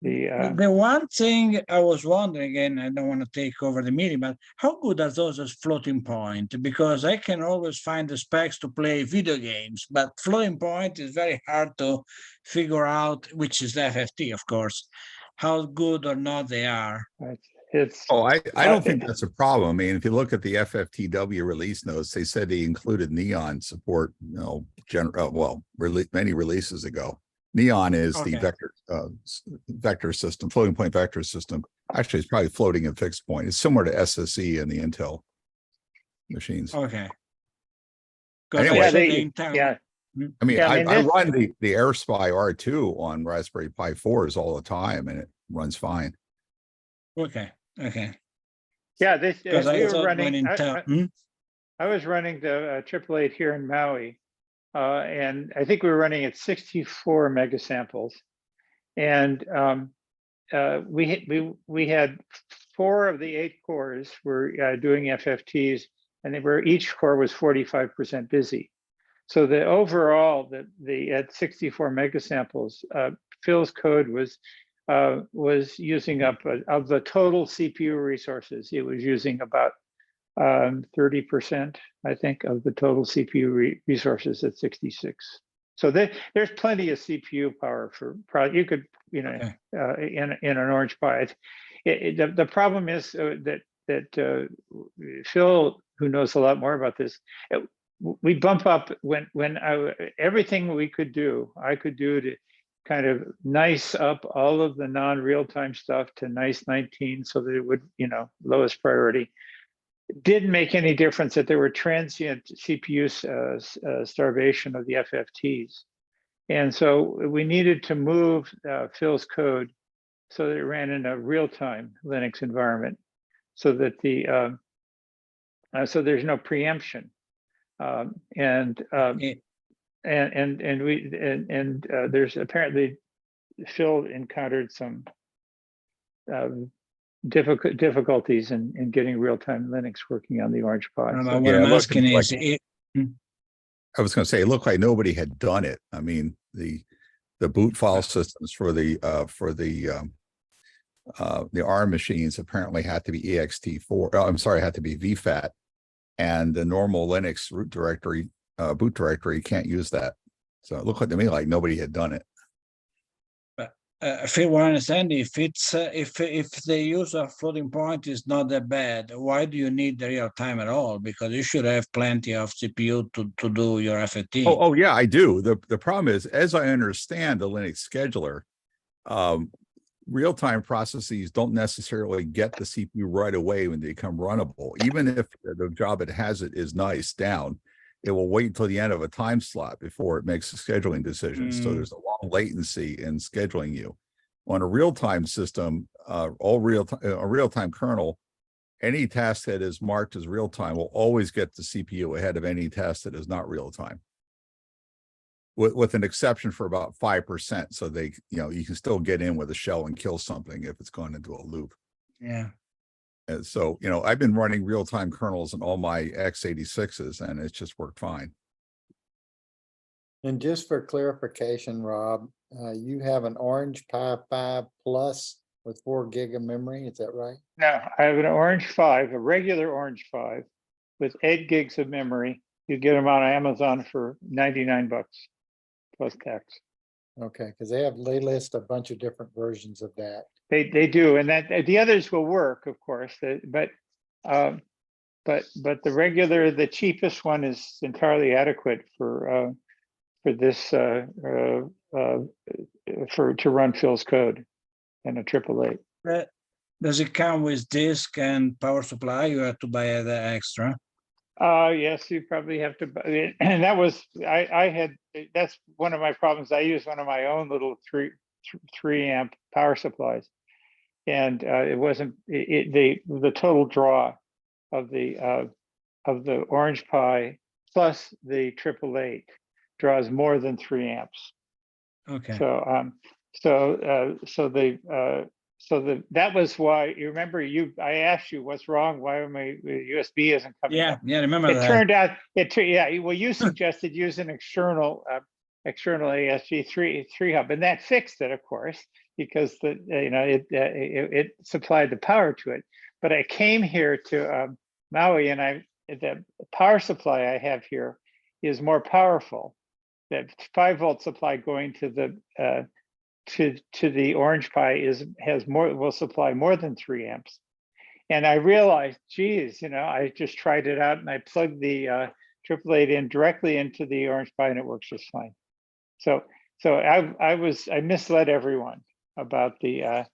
The one thing I was wondering, and I don't want to take over the meeting, but how good are those as floating point? Because I can always find the specs to play video games, but floating point is very hard to figure out, which is the FFT, of course, how good or not they are. I don't think that's a problem. I mean, if you look at the FFTW release notes, they said they included Neon support, many releases ago. Neon is the vector system, floating point vector system. Actually, it's probably floating and fixed point. It's similar to SSE and the Intel machines. Okay. Anyway, I mean, I run the AirSpy R2 on Raspberry Pi 4s all the time, and it runs fine. Okay. Yeah, we were running. I was running the 888 here in Maui. And I think we were running at 64 megasamples, and we had 4 of the 8 cores were doing FFTs, and each core was 45% busy. So the overall, at 64 megasamples, Phil's code was using up of the total CPU resources. It was using about 30%, I think, of the total CPU resources at 66. So there's plenty of CPU power for you could in an Orange Pi. The problem is that Phil, who knows a lot more about this, we bump up when everything we could do, I could do to kind of nice up all of the non-real-time stuff to nice 19 so that it would lowest priority. Didn't make any difference that there were transient CPU starvation of the FFTs. And so we needed to move Phil's code so that it ran in a real-time Linux environment so that so there's no preemption. There's apparently Phil encountered some difficulties in getting real-time Linux working on the Orange Pi. I was going to say, it looked like nobody had done it. I mean, the boot file systems for the ARM machines apparently had to be ext4. I'm sorry, had to be VFAT, and the normal Linux root directory, boot directory can't use that. So it looked like to me like nobody had done it. if I want to understand, if it's if the use of floating point is not that bad, why do you need the real time at all? Because you should have plenty of CPU to do your FFT. Oh, yeah, I do. The problem is, as I understand the Linux scheduler, real-time processes don't necessarily get the CPU right away when they become runnable. Even if the job it has it is nice down, it will wait until the end of a time slot before it makes a scheduling decision. So there's a long latency in scheduling you. On a real-time system, a real-time kernel, any task that is marked as real-time will always get the CPU ahead of any task that is not real-time. With an exception for about 5%. So they, you can still get in with a shell and kill something if it's gone into a loop. Yeah. And so, I've been running real-time kernels in all my x86s and it's just worked fine. And just for clarification, Rob, you have an Orange Pi 5 Plus with 4 gig of memory, is that right? No, I have an Orange 5, a regular Orange 5 with 8 gigs of memory. You get them on Amazon for 99 bucks plus tax. Okay, because they list a bunch of different versions of that. They do, and that the others will work, of course. But the regular, the cheapest one is entirely adequate for this to run Phil's code and a 888. Does it come with disk and power supply? You have to buy the extra. Yes, you probably have to buy it. And that was that's one of my problems. I use one of my own little 3 amp power supplies, and it wasn't the total draw of the Orange Pi plus the 888 draws more than 3 amps. Okay. That was why, you remember, I asked you what's wrong, why my USB isn't coming up. Yeah, remember it that. Turned out well, you suggested use an external ASG 3 hub, and that fixed it, of course, because it supplied the power to it. But I came here to Maui, and the power supply I have here is more powerful. That 5-volt supply going to the Orange Pi will supply more than 3 amps. And I realized, geez, I just tried it out, and I plugged the 888 in directly into the Orange Pi, and it works just fine. So I misled everyone about the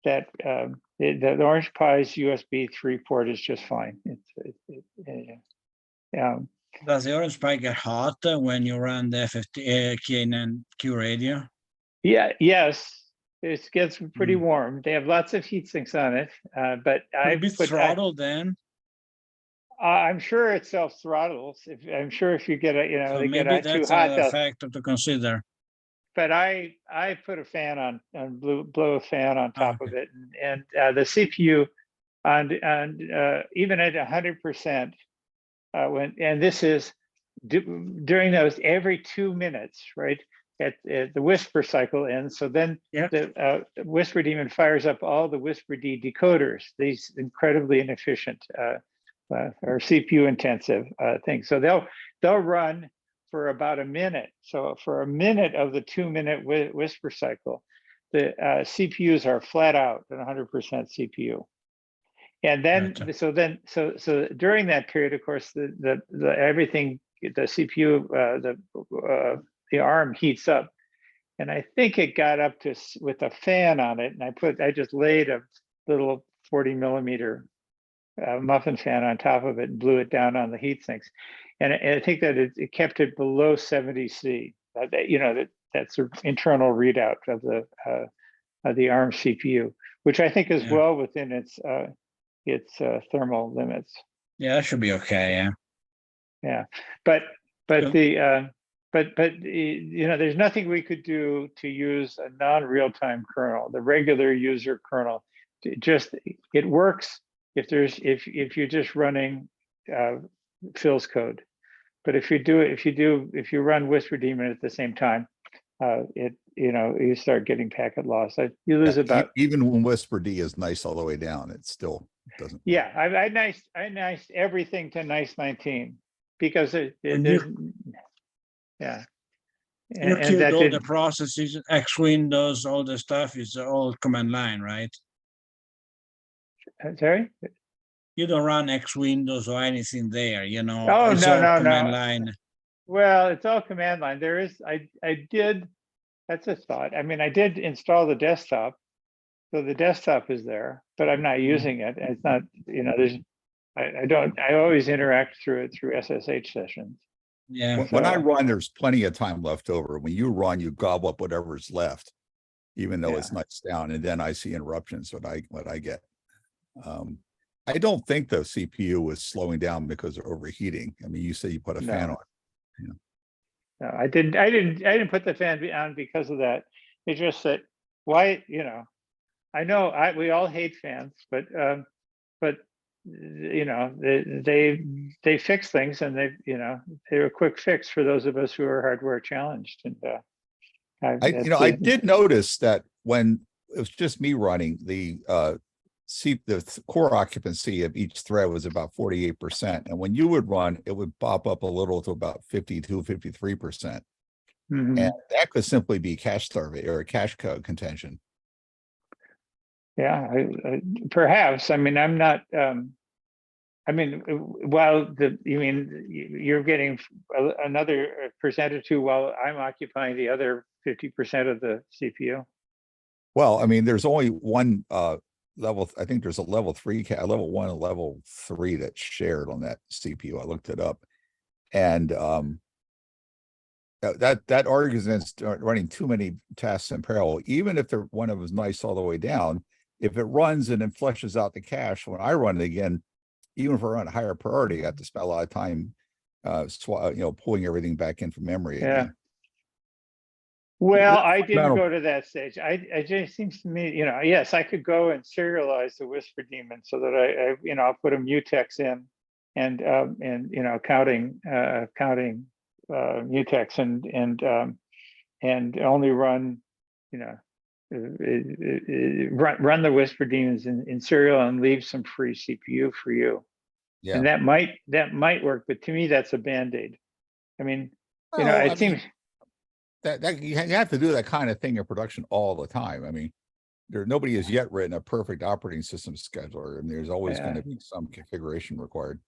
Orange Pi's USB 3 port is just fine. Does the Orange Pi get hot when you run the FFT Q radio? Yeah, yes, it gets pretty warm. They have lots of heat sinks on it, but I put throttle then. I'm sure it self throttles. I'm sure if you get So they maybe get that's too hot, a factor to consider. But I put a fan on and blow a fan on top of it, and the CPU even at 100%. This is during those every 2 minutes, right? At the whisper cycle ends. So then the Whisper Daemon fires up all the Whisper D decoders, these incredibly inefficient or CPU intensive things. So they'll run for about a minute. So for a minute of the 2-minute whisper cycle, the CPUs are flat out at 100% CPU. And then, so during that period, of course, the everything, the CPU, the ARM heats up, and I think it got up to with a fan on it, and I just laid a little 40 millimeter muffin fan on top of it and blew it down on the heat sinks, and I think that it kept it below 70 C. That's an internal readout of the ARM CPU, which I think is well within its thermal limits. Yeah, that should be okay. Yeah, but there's nothing we could do to use a non-real-time kernel, the regular user kernel. It works if you're just running Phil's code. But if you run Whisper Daemon at the same time, you start getting packet loss. You lose about, even when Whisper D is nice all the way down, it still doesn't. Yeah, I niced everything to nice 19 because You and killed that all the did, processes, X Windows, all the stuff is all command line, right? sorry? You don't run X Windows or anything there, you know, Oh, it's no, all no, command no. line. Well, it's all command line. There is, I did, that's a thought. I mean, I did install the desktop. So the desktop is there, but I'm not using it. It's not, you know, there's, I always interact through it through SSH sessions. Yeah. When I So, run, there's plenty of time left over. When you run, you gobble up whatever's left, even though Yeah. it's not down. And then I see interruptions, what I get. I don't think the CPU was slowing down because of overheating. I mean, you say you put a fan No. on. no, I didn't put the fan on because of that. It's just that why, you know, I know we all hate fans, but you know, they fix things, and they're a quick fix for those of us who are hardware challenged. And I did notice that when it was just me running, the core occupancy of each thread was about 48%. And when you would run, it would pop up a little to about 52, 53%. Mhm. And that could simply be cache starvation or a cache code contention. Yeah, perhaps. I mean, I'm not. I mean, while you mean you're getting another percent or two while I'm occupying the other 50% of the CPU. Well, I mean, there's only one level. I think there's a level 3, level 1 and level 3 that's shared on that CPU. I looked it up, and that argues against running too many tasks in parallel. Even if one of them is nice all the way down, if it runs and then flushes out the cache, when I run it again, even if I run a higher priority, I have to spend a lot of time, pulling everything back in from memory Yeah. again. Well, It's I didn't fundamental. go to that stage. It just seems to me, you know, yes, I could go and serialize the Whisper Daemon so that I'll put a mutex in, and you know, counting mutex and only run, you know, run the Whisper Daemons in serial and leave some free CPU for you. Yeah. And that might work, but to me, that's a Band-Aid. I mean, you know, Well, it seems. that you have to do that kind of thing in production all the time. I mean, nobody has yet written a perfect operating system scheduler, and there's always going to be some configuration required.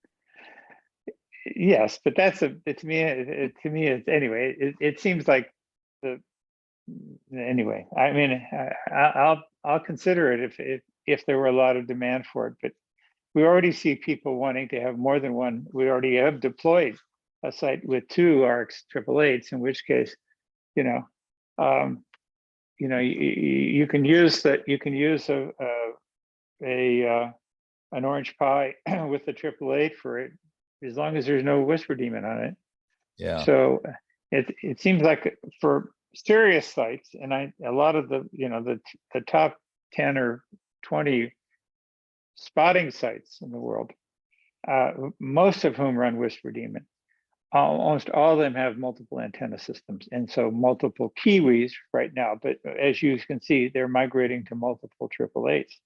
Yes, but to me, it's anyway. It seems like anyway. I mean, I'll consider it if there were a lot of demand for it. But we already see people wanting to have more than one. We already have deployed a site with 2 ARCs 888s, in which case, you know, you can use an Orange Pi with the 888 for it, as long as there's no Whisper Daemon on it. Yeah. So it seems like for serious sites, and a lot of the top 10 or 20 spotting sites in the world, most of whom run Whisper Daemon, almost all of them have multiple antenna systems, and so multiple Kiwis right now. But as you can see, they're migrating to multiple 888s.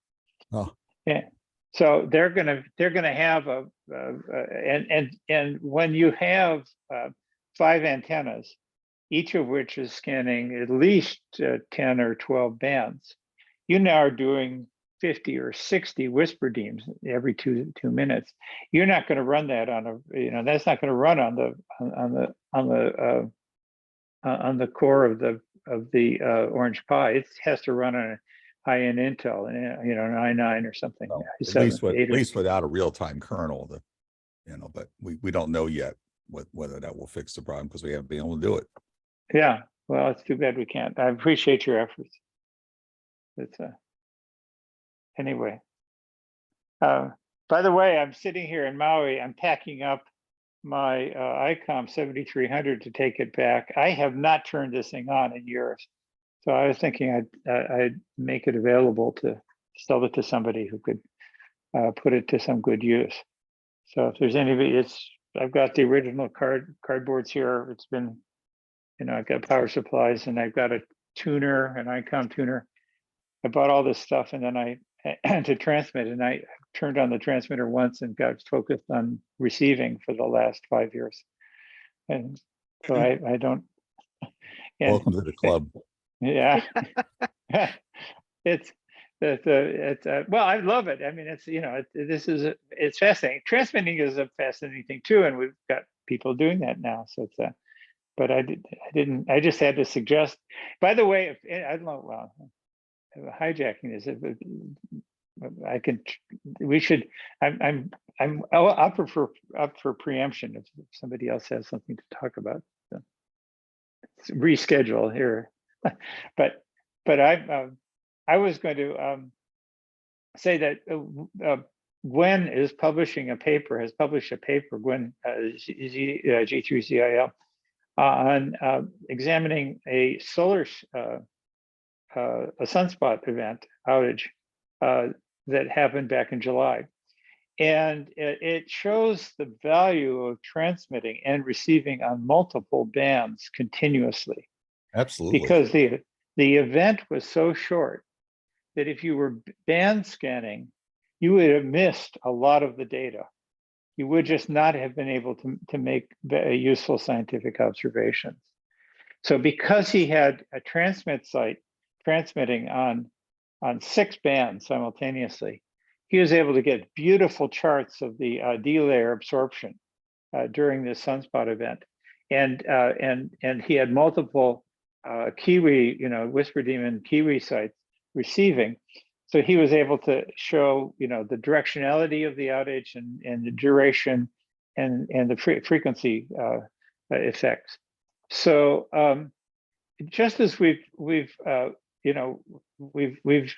Oh. Yeah. So they're gonna have and when you have 5 antennas, each of which is scanning at least 10 or 12 bands, you now are doing 50 or 60 Whisper Daemons every two minutes. You're not going to run that that's not going to run on the core of the Orange Pi. It has to run on a high-end Intel, an i9 or something. Well, at 7, least 8 or, without a real-time kernel, but we don't know yet whether that will fix the problem, because we haven't been able to do it. yeah. Well, it's too bad we can't. I appreciate your efforts. It's anyway. By the way, I'm sitting here in Maui. I'm packing up my ICOM 7300 to take it back. I have not turned this thing on in years, so I was thinking I'd make it available to sell it to somebody who could put it to some good use. So if there's anybody, I've got the original cardboards here. It's been, I've got power supplies, and I've got a tuner, an ICOM tuner. I bought all this stuff, and then to transmit, and I turned on the transmitter once and got focused on receiving for the last 5 years. And so I don't, And Welcome to the club. yeah. It's well, I love it. I mean, it's, you know, it's fascinating. Transmitting is a fascinating thing too, and we've got people doing that now. So it's but I just had to suggest. By the way, if I don't know, well, hijacking is it. I can. We should. I'm up for preemption if somebody else has something to talk about. So reschedule here, but I was going to say that Gwen has published a paper, Gwen G3CIL, on examining a sunspot event outage that happened back in July. And it shows the value of transmitting and receiving on multiple bands continuously. Absolutely. Because the event was so short that if you were band scanning, you would have missed a lot of the data. You would just not have been able to make useful scientific observations. So because he had a transmit site transmitting on 6 bands simultaneously, he was able to get beautiful charts of the D layer absorption during this sunspot event. And he had multiple Kiwi, Whisper Demon Kiwi sites receiving. So he was able to show, the directionality of the outage and the duration and the frequency effects. So just as we've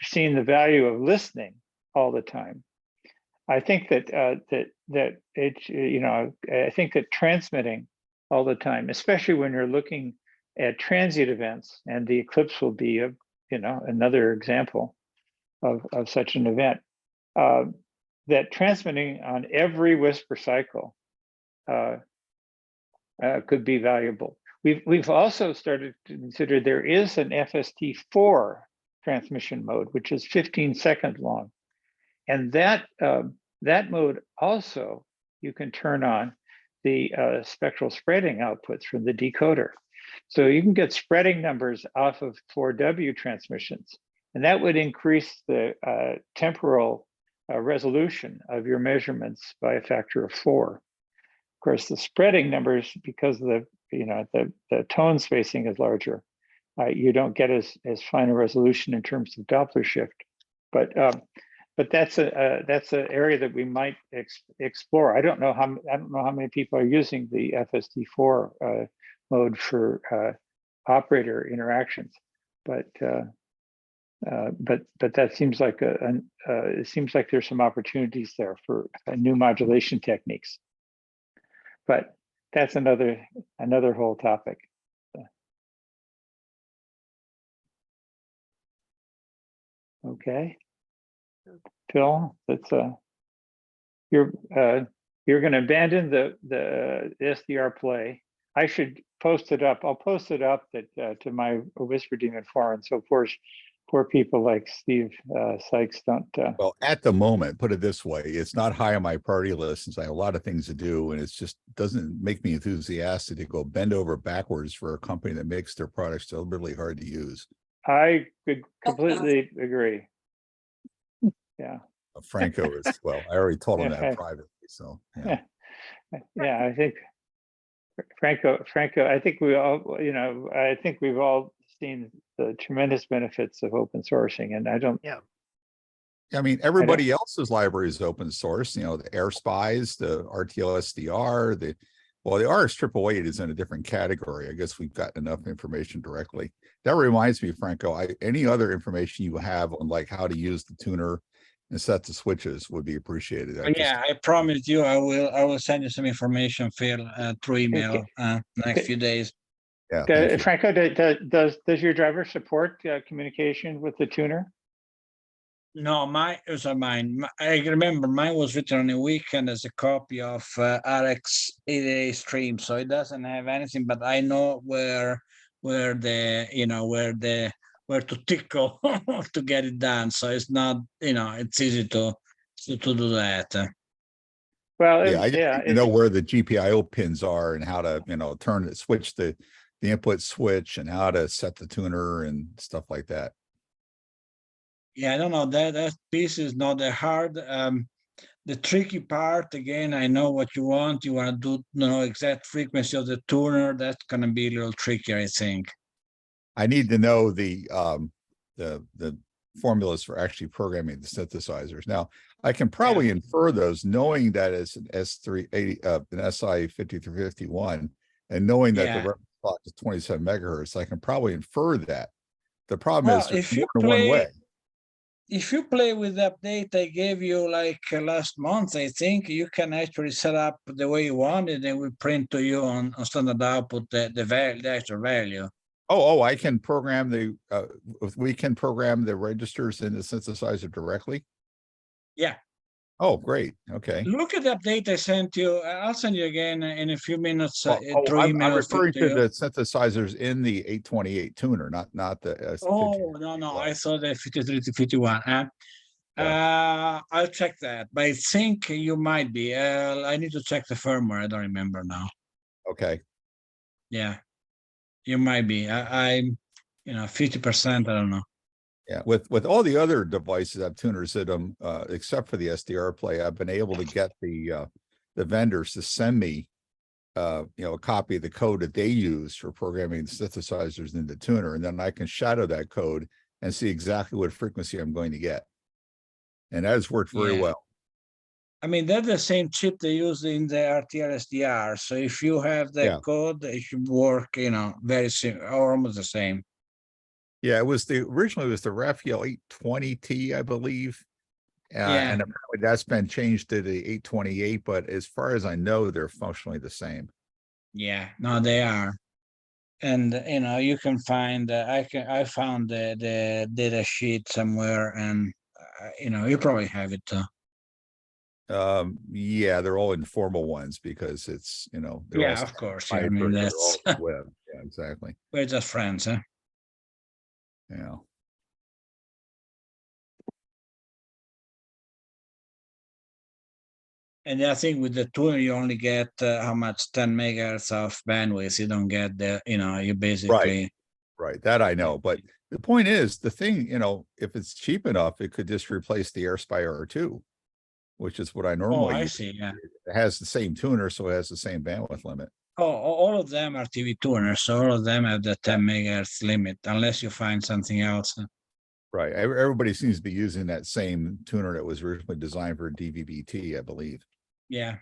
seen the value of listening all the time, I think that I think that transmitting all the time, especially when you're looking at transient events, and the eclipse will be another example of such an event, that transmitting on every whisper cycle could be valuable. We've also started to consider there is an FST4 transmission mode, which is 15-second long, and that mode also you can turn on the spectral spreading outputs from the decoder, so you can get spreading numbers off of 4W transmissions, and that would increase the temporal resolution of your measurements by a factor of 4. Of course, the spreading numbers, because of the tone spacing is larger, you don't get as fine a resolution in terms of Doppler shift. But that's an area that we might explore. I don't know how many people are using the FST4 mode for operator interactions, but that seems like it seems like there's some opportunities there for new modulation techniques. But that's another whole topic. Okay, Phil, that's you're going to abandon the SDR play. I should post it up. I'll post it up to my Whisper Demon forum. So poor people like Steve Sykes don't. Well, at the moment, put it this way, it's not high on my priority list since I have a lot of things to do, and it's just doesn't make me enthusiastic to go bend over backwards for a company that makes their products deliberately hard to use. I could completely agree. Yeah. Franco is, well, I already told him that privately, so yeah. Yeah, I think Franco, I think we all, I think we've all seen the tremendous benefits of open sourcing, and I don't. Yeah. I mean, everybody else's library is open source, the AirSpies, the RTOSDR, the RS888 is in a different category. I guess we've got enough information directly. That reminds me, Franco, any other information you have on like how to use the tuner and set the switches would be appreciated. I promised you I will send you some information, Phil, through email next few days. Yeah. Franco, does your driver support communication with the tuner? No, mine. I remember mine was written on a weekend as a copy of RX88 stream, so it doesn't have anything. But I know where to tickle to get it done. So it's not, it's easy to do that. Well, I know where the GPIO pins are and how to, switch the the input switch and how to set the tuner and stuff like that. Yeah, I don't know, that piece is not that hard. The tricky part, again, I know what you want. You want to do, know exact frequency of the tuner. That's gonna be a little trickier, I think. I need to know the formulas for actually programming the synthesizers. Now, I can probably infer those knowing that it's an S380, an SI 5351, and knowing that the Yeah. reference clock is 27 megahertz. I can probably infer that. The problem Well, is there's if you more than one way. if you play with the update I gave you like last month, I think you can actually set up the way you want it, and we print to you on standard output the value, the actual value. Oh, I can program the, we can program the registers in the synthesizer directly? Yeah. Oh, great. Okay. Look at the update I sent you. I'll send you again in a few minutes through I'm email. referring to the synthesizers in the 828 tuner, not the Oh, no, I saw the 53 to 51. I'll check that, but I think you might be. I need to check the firmware. I don't remember now. Okay. Yeah, you might be. I'm, 50%. I don't know. Yeah, with all the other devices that have tuners in them, except for the SDR play, I've been able to get the vendors to send me a copy of the code that they use for programming the synthesizers in the tuner, and then I can shadow that code and see exactly what frequency I'm going to get. And that has worked very well. I mean, that's the same chip they use in the TangerineSDR. So if you have that code, it should work, very similar or almost the same. Yeah, originally it was the Raphael 820T, I believe. And apparently that's been changed to the 828, but as far as I know, they're functionally the same. Yeah, no, they are. And you can find I found the data sheet somewhere, and you probably have it too. Yeah, they're all informal ones because it's they're all of course. Yeah, I mean, that's web. Yeah, exactly. We're just friends, huh? Yeah. And I think with the tuner, you only get how much 10 megahertz of bandwidth. You don't get the, you basically. Right. That I know. But the point is, the thing, if it's cheap enough, it could just replace the AirSpy R2, which is what I normally I use. see. Yeah. It has the same tuner, so it has the same bandwidth limit. Oh, all of them are TV tuners. So all of them have the 10 megahertz limit, unless you find something else. Right. Everybody seems to be using that same tuner that was originally designed for DVB-T, I believe. Yeah.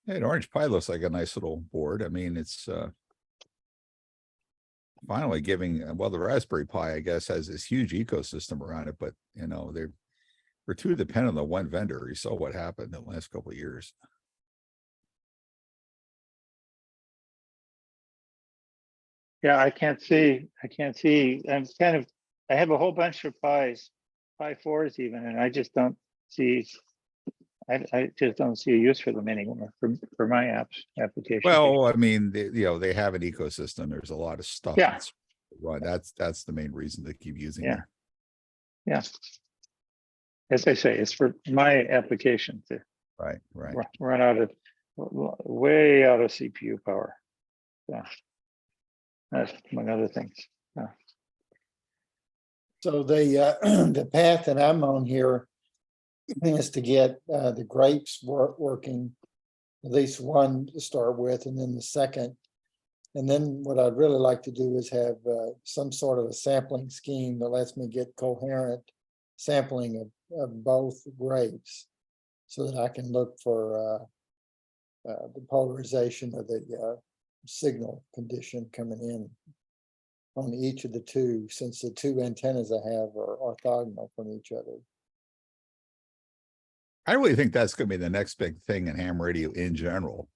Hey, an Orange Pi looks like a nice little board. I mean, it's finally giving, the Raspberry Pi, I guess, has this huge ecosystem around it, but we're too dependent on one vendor. You saw what happened in the last couple of years. Yeah, I can't see. I have a whole bunch of Pi 4s even, and I just don't see. I just don't see a use for them anymore for my application. Well, I mean, they have an ecosystem. There's a lot of stuff. Yeah. Right. That's the main reason they keep using Yeah. them. Yeah. As I say, it's for my application to Right. run out of way out of CPU power. Yeah. That's among other things. Yeah. So the path that I'm on here is to get the grapes working, at least one to start with, and then the second. And then what I'd really like to do is have some sort of a sampling scheme that lets me get coherent sampling of both grapes, so that I can look for the polarization of the signal condition coming in on each of the two, since the two antennas I have are orthogonal from each other. I really think that's going to be the next big thing in ham radio in general,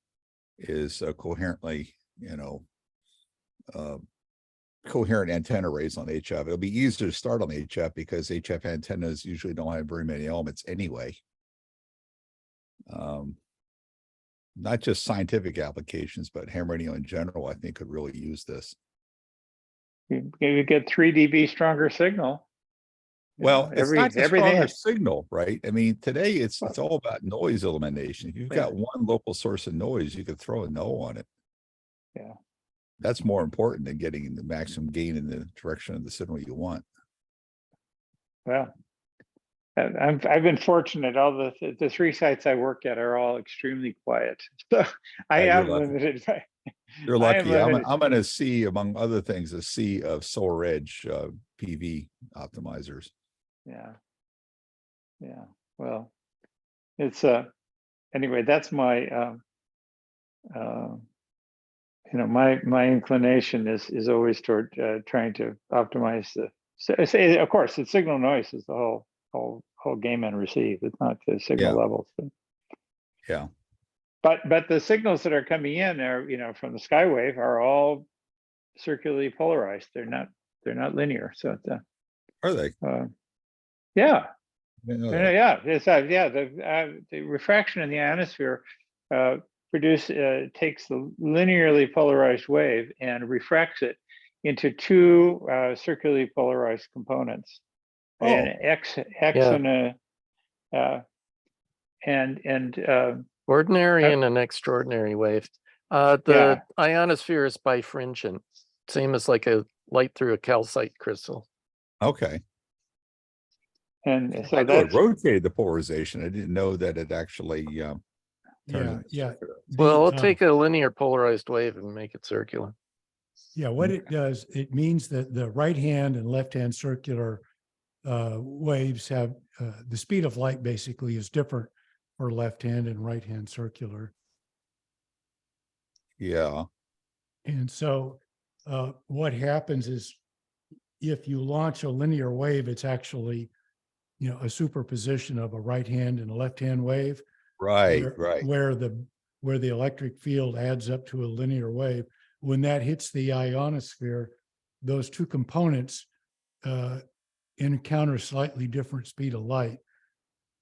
is coherently, coherent antenna arrays on HF. It'll be easier to start on HF because HF antennas usually don't have very many elements anyway. Not just scientific applications, but ham radio in general, I think could really use this. You get 3 dB stronger signal. Well, it's not just for everything our is, signal, right? I mean, today it's all about noise elimination. If you've Yeah. got one local source of noise, you could throw a no on it. Yeah. That's more important than getting the maximum gain in the direction of the signal you want. well, I've been fortunate. All the three sites I work at are all extremely quiet. So I You're am lucky. limited. You're I am lucky. I'm, limited. I'm gonna see, among other things, a sea of Solar Edge PV optimizers. Yeah. Yeah. Well, it's anyway, that's my my inclination is always toward trying to optimize of course the signal noise is the whole gain and receive. It's not the signal Yeah. levels. Yeah. But the signals that are coming in are, from the skywave are all circularly polarized. They're not linear. So it's Are they? yeah. I didn't know Yeah, that. yeah, it's the refraction in the ionosphere takes the linearly polarized wave and refracts it into two circularly polarized components, an X Yeah. and Ordinary and an extraordinary wave. Yeah. The ionosphere is bifringent, same as like a light through a calcite crystal. Okay. and I so know it that's rotated the polarization. I didn't know that it actually turned Yeah, it yeah. circular. Well, The, it'll take a linear polarized wave and make it circular. Yeah, what it does, it means that the right hand and left hand circular waves have the speed of light basically is different for left hand and right hand circular. Yeah. And so what happens is if you launch a linear wave, it's actually, a superposition of a right hand and a left hand wave. Right. Right. Where the electric field adds up to a linear wave. When that hits the ionosphere, those two components encounter slightly different speed of light.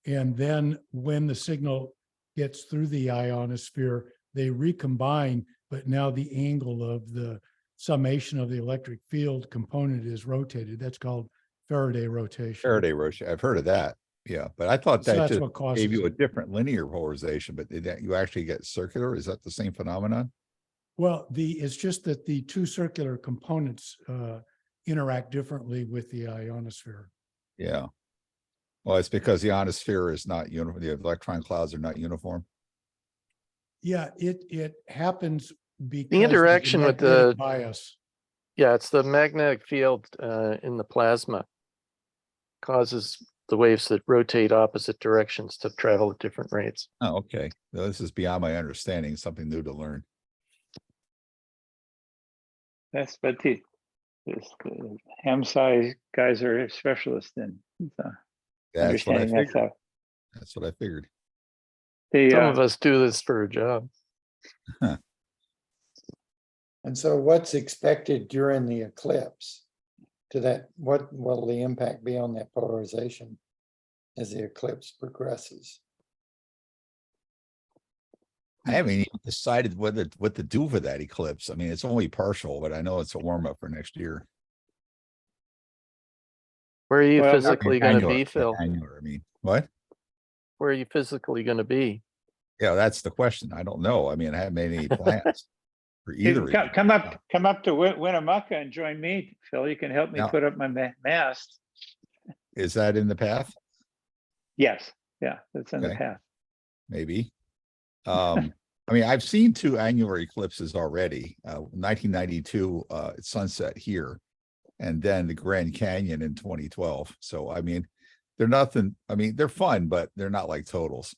And then when the signal gets through the ionosphere, they recombine, but now the angle of the summation of the electric field component is rotated. That's called Faraday rotation. Faraday rotation. I've heard of that. Yeah, but I thought So that that's just what causes gave you a it. different linear polarization, but that you actually get circular. Is that the same phenomenon? Well, it's just that the two circular components interact differently with the ionosphere. Yeah. Well, it's because the ionosphere is not uniform. The electron clouds are not uniform. Yeah, it happens because The interaction with the magnetic bias. Yeah, it's the magnetic field in the plasma causes the waves that rotate opposite directions to travel at different rates. Oh, okay. Well, this is beyond my understanding. Something new to learn. but the ham size guys are specialists in That's what I understanding that figured. stuff. That's what I figured. Some of us do this for a job. And so what's expected during the eclipse what will the impact be on that polarization as the eclipse progresses? I haven't even decided what to do for that eclipse. I mean, it's only partial, but I know it's a warm up for next year. Where are you Well, physically going to Annular, be, Phil? annular, I mean, what? Where are you physically going to be? Yeah, that's the question. I don't know. I mean, I haven't made any plans for either. Come up to Winnemucca and join me, Phil. You can help me Now- put up my mast. Is that in the path? Yes, yeah, that's in the Okay. path. Maybe. I mean, I've seen two annular eclipses already. 1992 at sunset here, and then the Grand Canyon in 2012. So I mean, they're nothing. I mean, they're fun, but they're not like totals.